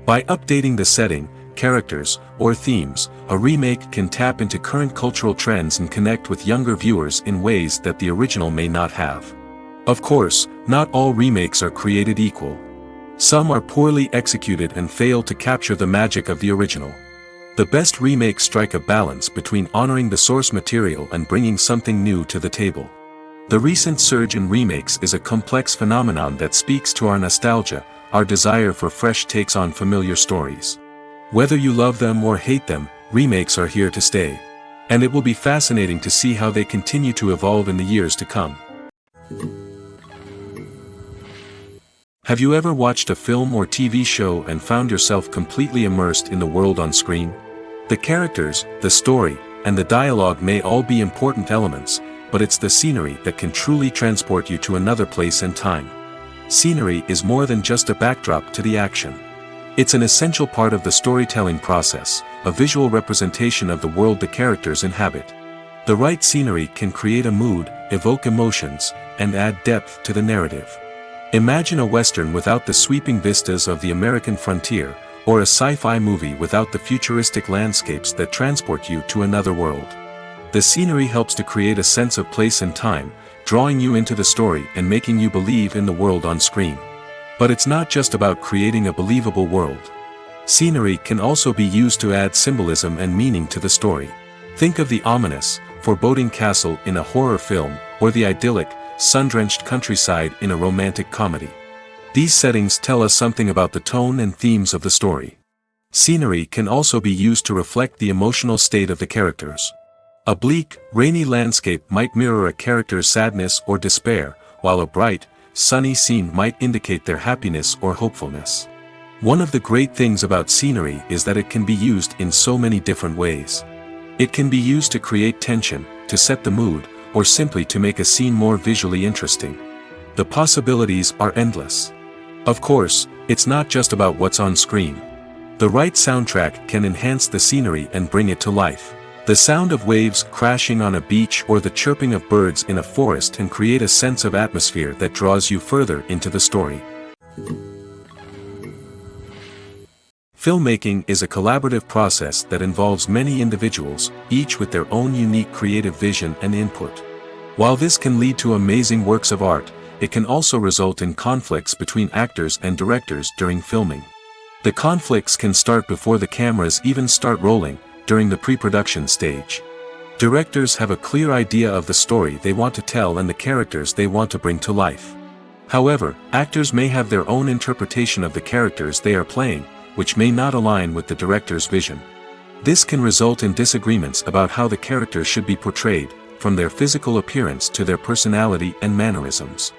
By updating the setting, characters, or themes, a remake can tap into current cultural trends and connect with younger viewers in ways that the original may not have. Of course, not all remakes are created equal. Some are poorly executed and fail to capture the magic of the original. The best remakes strike a balance between honoring the source material and bringing something new to the table. The recent surge in remakes is a complex phenomenon that speaks to our nostalgia, our desire for fresh takes on familiar stories. Whether you love them or hate them, remakes are here to stay. And it will be fascinating to see how they continue to evolve in the years to come. Have you ever watched a film or TV show and found yourself completely immersed in the world on screen? The characters, the story, and the dialogue may all be important elements, but it's the scenery that can truly transport you to another place and time. Scenery is more than just a backdrop to the action. It's an essential part of the storytelling process, a visual representation of the world the characters inhabit. The right scenery can create a mood, evoke emotions, and add depth to the narrative. Imagine a western without the sweeping vistas of the American frontier, or a sci-fi movie without the futuristic landscapes that transport you to another world. The scenery helps to create a sense of place and time, drawing you into the story and making you believe in the world on screen. But it's not just about creating a believable world. Scenery can also be used to add symbolism and meaning to the story. Think of the ominous, foreboding castle in a horror film, or the idyllic, sun-drenched countryside in a romantic comedy. These settings tell us something about the tone and themes of the story. Scenery can also be used to reflect the emotional state of the characters. A bleak, rainy landscape might mirror a character's sadness or despair, while a bright, sunny scene might indicate their happiness or hopefulness. One of the great things about scenery is that it can be used in so many different ways. It can be used to create tension, to set the mood, or simply to make a scene more visually interesting. The possibilities are endless. Of course, it's not just about what's on screen. The right soundtrack can enhance the scenery and bring it to life. The sound of waves crashing on a beach or the chirping of birds in a forest can create a sense of atmosphere that draws you further into the story. Filmmaking is a collaborative process that involves many individuals, each with their own unique creative vision and input. While this can lead to amazing works of art, it can also result in conflicts between actors and directors during filming. The conflicts can start before the cameras even start rolling, during the pre-production stage. Directors have a clear idea of the story they want to tell and the characters they want to bring to life. However, actors may have their own interpretation of the characters they are playing, which may not align with the director's vision. This can result in disagreements about how the characters should be portrayed, from their physical appearance to their personality and mannerisms.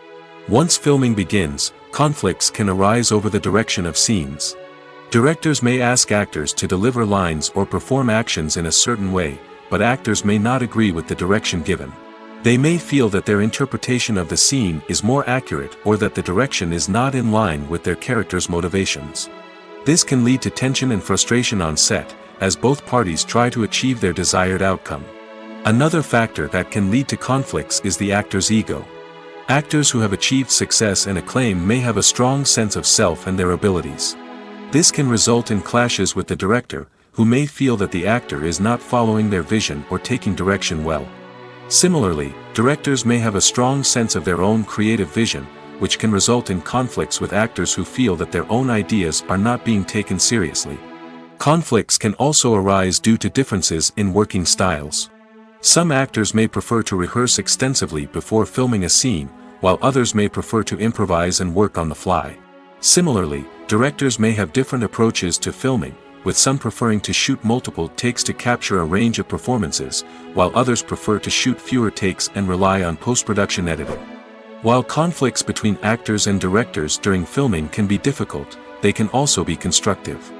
Once filming begins, conflicts can arise over the direction of scenes. Directors may ask actors to deliver lines or perform actions in a certain way, but actors may not agree with the direction given. They may feel that their interpretation of the scene is more accurate or that the direction is not in line with their character's motivations. This can lead to tension and frustration on set, as both parties try to achieve their desired outcome. Another factor that can lead to conflicts is the actor's ego. Actors who have achieved success and acclaim may have a strong sense of self and their abilities. This can result in clashes with the director, who may feel that the actor is not following their vision or taking direction well. Similarly, directors may have a strong sense of their own creative vision, which can result in conflicts with actors who feel that their own ideas are not being taken seriously. Conflicts can also arise due to differences in working styles. Some actors may prefer to rehearse extensively before filming a scene, while others may prefer to improvise and work on the fly. Similarly, directors may have different approaches to filming, with some preferring to shoot multiple takes to capture a range of performances, while others prefer to shoot fewer takes and rely on post-production editing. While conflicts between actors and directors during filming can be difficult, they can also be constructive.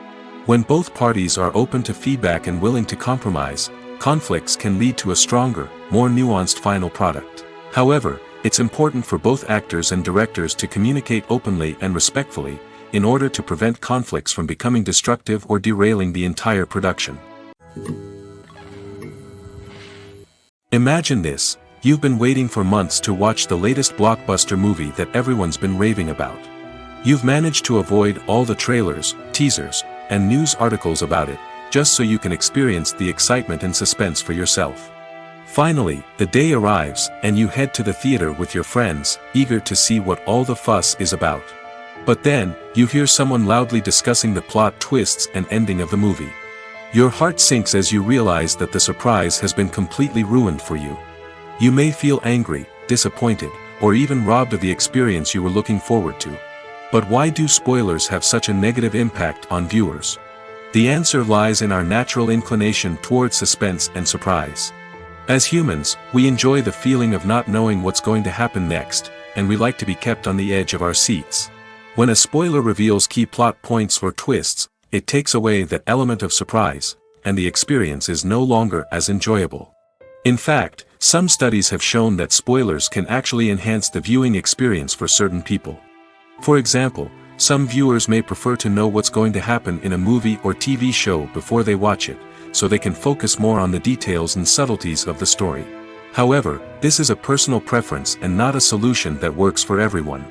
When both parties are open to feedback and willing to compromise, conflicts can lead to a stronger, more nuanced final product. However, it's important for both actors and directors to communicate openly and respectfully, in order to prevent conflicts from becoming destructive or derailing the entire production. Imagine this: you've been waiting for months to watch the latest blockbuster movie that everyone's been raving about. You've managed to avoid all the trailers, teasers, and news articles about it, just so you can experience the excitement and suspense for yourself. Finally, the day arrives, and you head to the theater with your friends, eager to see what all the fuss is about. But then, you hear someone loudly discussing the plot twists and ending of the movie. Your heart sinks as you realize that the surprise has been completely ruined for you. You may feel angry, disappointed, or even robbed of the experience you were looking forward to. But why do spoilers have such a negative impact on viewers? The answer lies in our natural inclination towards suspense and surprise. As humans, we enjoy the feeling of not knowing what's going to happen next, and we like to be kept on the edge of our seats. When a spoiler reveals key plot points or twists, it takes away that element of surprise, and the experience is no longer as enjoyable. In fact, some studies have shown that spoilers can actually enhance the viewing experience for certain people. For example, some viewers may prefer to know what's going to happen in a movie or TV show before they watch it, so they can focus more on the details and subtleties of the story. However, this is a personal preference and not a solution that works for everyone.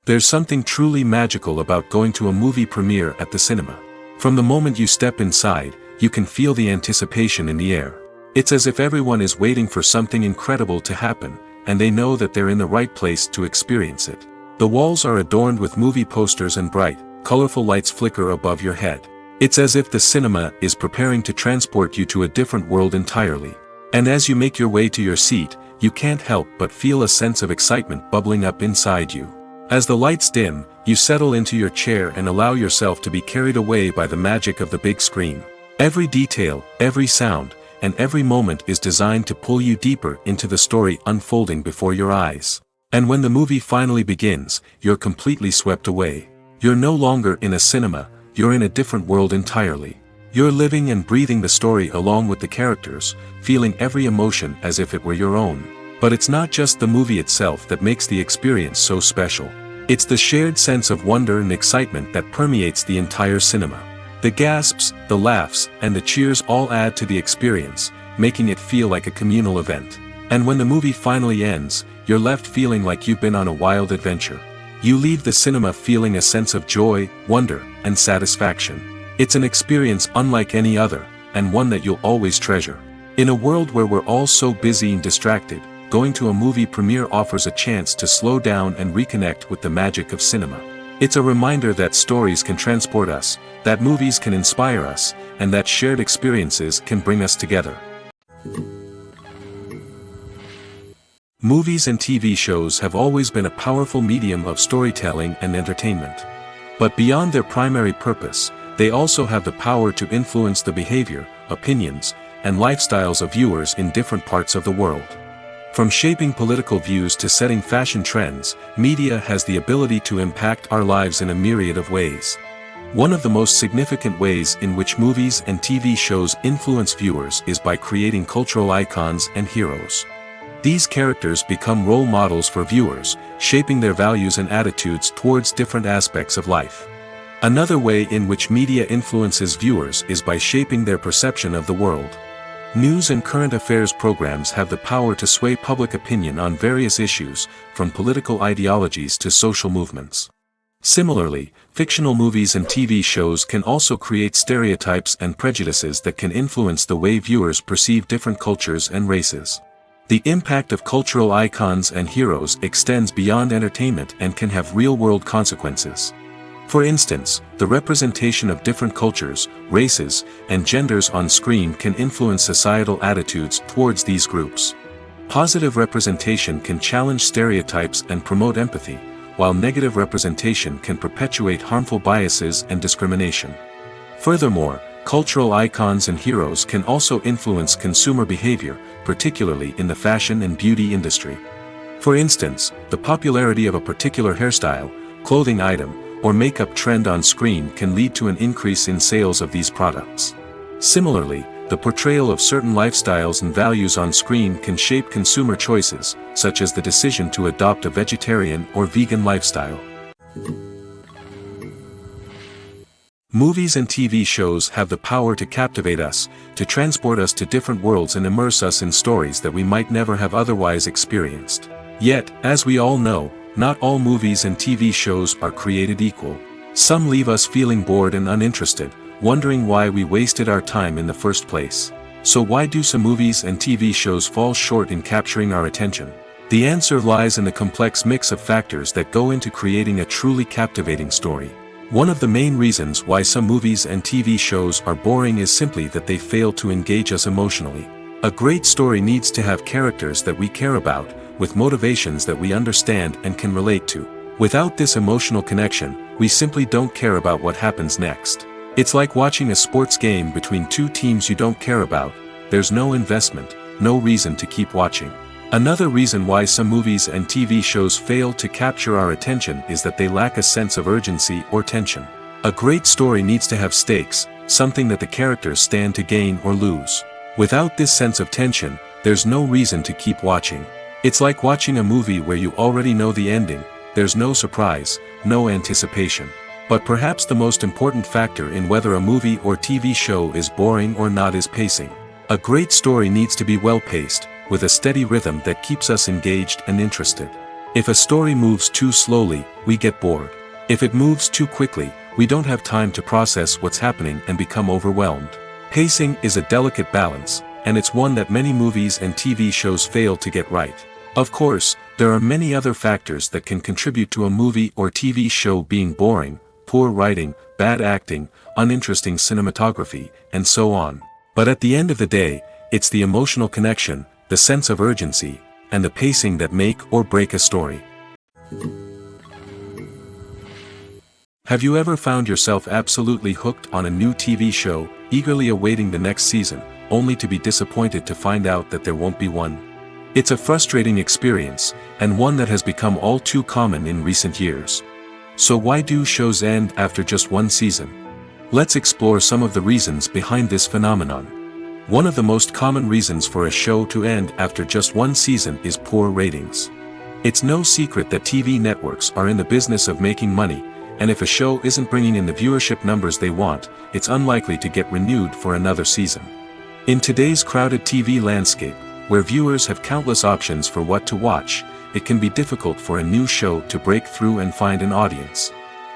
There's something truly magical about going to a movie premiere at the cinema. From the moment you step inside, you can feel the anticipation in the air. It's as if everyone is waiting for something incredible to happen, and they know that they're in the right place to experience it. The walls are adorned with movie posters and bright, colorful lights flicker above your head. It's as if the cinema is preparing to transport you to a different world entirely. And as you make your way to your seat, you can't help but feel a sense of excitement bubbling up inside you. As the lights dim, you settle into your chair and allow yourself to be carried away by the magic of the big screen. Every detail, every sound, and every moment is designed to pull you deeper into the story unfolding before your eyes. And when the movie finally begins, you're completely swept away. You're no longer in a cinema, you're in a different world entirely. You're living and breathing the story along with the characters, feeling every emotion as if it were your own. But it's not just the movie itself that makes the experience so special. It's the shared sense of wonder and excitement that permeates the entire cinema. The gasps, the laughs, and the cheers all add to the experience, making it feel like a communal event. And when the movie finally ends, you're left feeling like you've been on a wild adventure. You leave the cinema feeling a sense of joy, wonder, and satisfaction. It's an experience unlike any other, and one that you'll always treasure. In a world where we're all so busy and distracted, going to a movie premiere offers a chance to slow down and reconnect with the magic of cinema. It's a reminder that stories can transport us, that movies can inspire us, and that shared experiences can bring us together. Movies and TV shows have always been a powerful medium of storytelling and entertainment. But beyond their primary purpose, they also have the power to influence the behavior, opinions, and lifestyles of viewers in different parts of the world. From shaping political views to setting fashion trends, media has the ability to impact our lives in a myriad of ways. One of the most significant ways in which movies and TV shows influence viewers is by creating cultural icons and heroes. These characters become role models for viewers, shaping their values and attitudes towards different aspects of life. Another way in which media influences viewers is by shaping their perception of the world. News and current affairs programs have the power to sway public opinion on various issues, from political ideologies to social movements. Similarly, fictional movies and TV shows can also create stereotypes and prejudices that can influence the way viewers perceive different cultures and races. The impact of cultural icons and heroes extends beyond entertainment and can have real-world consequences. For instance, the representation of different cultures, races, and genders on screen can influence societal attitudes towards these groups. Positive representation can challenge stereotypes and promote empathy, while negative representation can perpetuate harmful biases and discrimination. Furthermore, cultural icons and heroes can also influence consumer behavior, particularly in the fashion and beauty industry. For instance, the popularity of a particular hairstyle, clothing item, or makeup trend on screen can lead to an increase in sales of these products. Similarly, the portrayal of certain lifestyles and values on screen can shape consumer choices, such as the decision to adopt a vegetarian or vegan lifestyle. Movies and TV shows have the power to captivate us, to transport us to different worlds and immerse us in stories that we might never have otherwise experienced. Yet, as we all know, not all movies and TV shows are created equal. Some leave us feeling bored and uninterested, wondering why we wasted our time in the first place. So why do some movies and TV shows fall short in capturing our attention? The answer lies in the complex mix of factors that go into creating a truly captivating story. One of the main reasons why some movies and TV shows are boring is simply that they fail to engage us emotionally. A great story needs to have characters that we care about, with motivations that we understand and can relate to. Without this emotional connection, we simply don't care about what happens next. It's like watching a sports game between two teams you don't care about. There's no investment, no reason to keep watching. Another reason why some movies and TV shows fail to capture our attention is that they lack a sense of urgency or tension. A great story needs to have stakes, something that the characters stand to gain or lose. Without this sense of tension, there's no reason to keep watching. It's like watching a movie where you already know the ending. There's no surprise, no anticipation. But perhaps the most important factor in whether a movie or TV show is boring or not is pacing. A great story needs to be well-paced, with a steady rhythm that keeps us engaged and interested. If a story moves too slowly, we get bored. If it moves too quickly, we don't have time to process what's happening and become overwhelmed. Pacing is a delicate balance, and it's one that many movies and TV shows fail to get right. Of course, there are many other factors that can contribute to a movie or TV show being boring: poor writing, bad acting, uninteresting cinematography, and so on. But at the end of the day, it's the emotional connection, the sense of urgency, and the pacing that make or break a story. Have you ever found yourself absolutely hooked on a new TV show, eagerly awaiting the next season, only to be disappointed to find out that there won't be one? It's a frustrating experience, and one that has become all too common in recent years. So why do shows end after just one season? Let's explore some of the reasons behind this phenomenon. One of the most common reasons for a show to end after just one season is poor ratings. It's no secret that TV networks are in the business of making money, and if a show isn't bringing in the viewership numbers they want, it's unlikely to get renewed for another season. In today's crowded TV landscape, where viewers have countless options for what to watch, it can be difficult for a new show to break through and find an audience.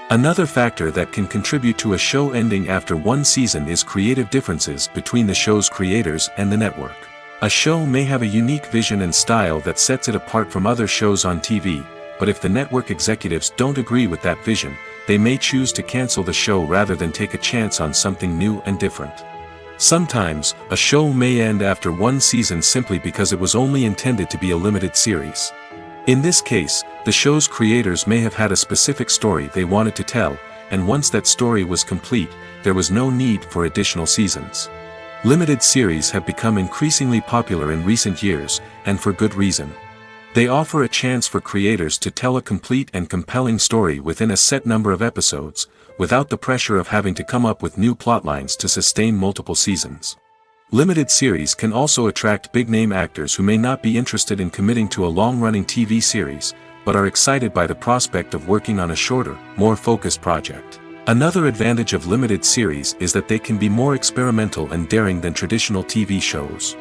Another factor that can contribute to a show ending after one season is creative differences between the show's creators and the network. A show may have a unique vision and style that sets it apart from other shows on TV, but if the network executives don't agree with that vision, they may choose to cancel the show rather than take a chance on something new and different. Sometimes, a show may end after one season simply because it was only intended to be a limited series. In this case, the show's creators may have had a specific story they wanted to tell, and once that story was complete, there was no need for additional seasons. Limited series have become increasingly popular in recent years, and for good reason. They offer a chance for creators to tell a complete and compelling story within a set number of episodes, without the pressure of having to come up with new plotlines to sustain multiple seasons. Limited series can also attract big-name actors who may not be interested in committing to a long-running TV series, but are excited by the prospect of working on a shorter, more focused project. Another advantage of limited series is that they can be more experimental and daring than traditional TV shows.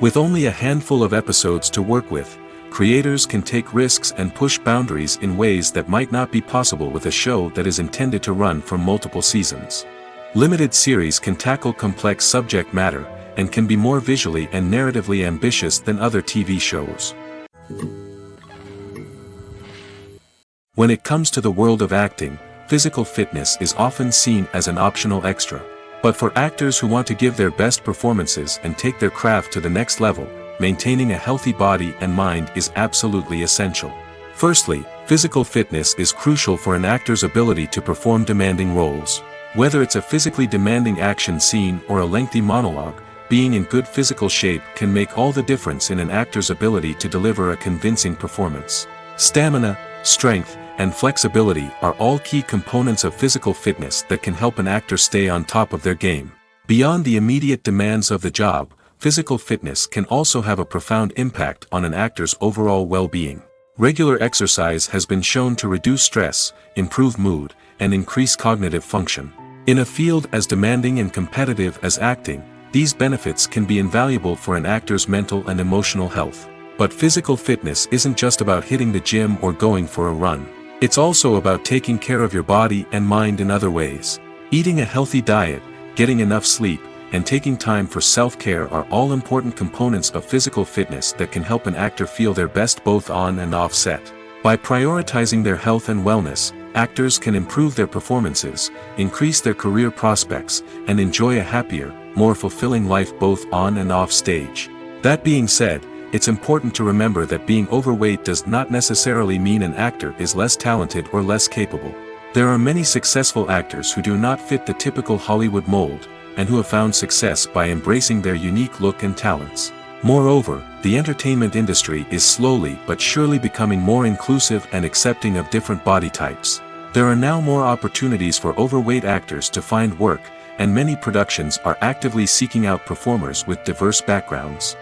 With only a handful of episodes to work with, creators can take risks and push boundaries in ways that might not be possible with a show that is intended to run for multiple seasons. Limited series can tackle complex subject matter, and can be more visually and narratively ambitious than other TV shows. When it comes to the world of acting, physical fitness is often seen as an optional extra. But for actors who want to give their best performances and take their craft to the next level, maintaining a healthy body and mind is absolutely essential. Firstly, physical fitness is crucial for an actor's ability to perform demanding roles. Whether it's a physically demanding action scene or a lengthy monologue, being in good physical shape can make all the difference in an actor's ability to deliver a convincing performance. Stamina, strength, and flexibility are all key components of physical fitness that can help an actor stay on top of their game. Beyond the immediate demands of the job, physical fitness can also have a profound impact on an actor's overall well-being. Regular exercise has been shown to reduce stress, improve mood, and increase cognitive function. In a field as demanding and competitive as acting, these benefits can be invaluable for an actor's mental and emotional health. But physical fitness isn't just about hitting the gym or going for a run. It's also about taking care of your body and mind in other ways. Eating a healthy diet, getting enough sleep, and taking time for self-care are all important components of physical fitness that can help an actor feel their best both on and off set. By prioritizing their health and wellness, actors can improve their performances, increase their career prospects, and enjoy a happier, more fulfilling life both on and off stage. That being said, it's important to remember that being overweight does not necessarily mean an actor is less talented or less capable. There are many successful actors who do not fit the typical Hollywood mold, and who have found success by embracing their unique look and talents. Moreover, the entertainment industry is slowly but surely becoming more inclusive and accepting of different body types. There are now more opportunities for overweight actors to find work, and many productions are actively seeking out performers with diverse backgrounds.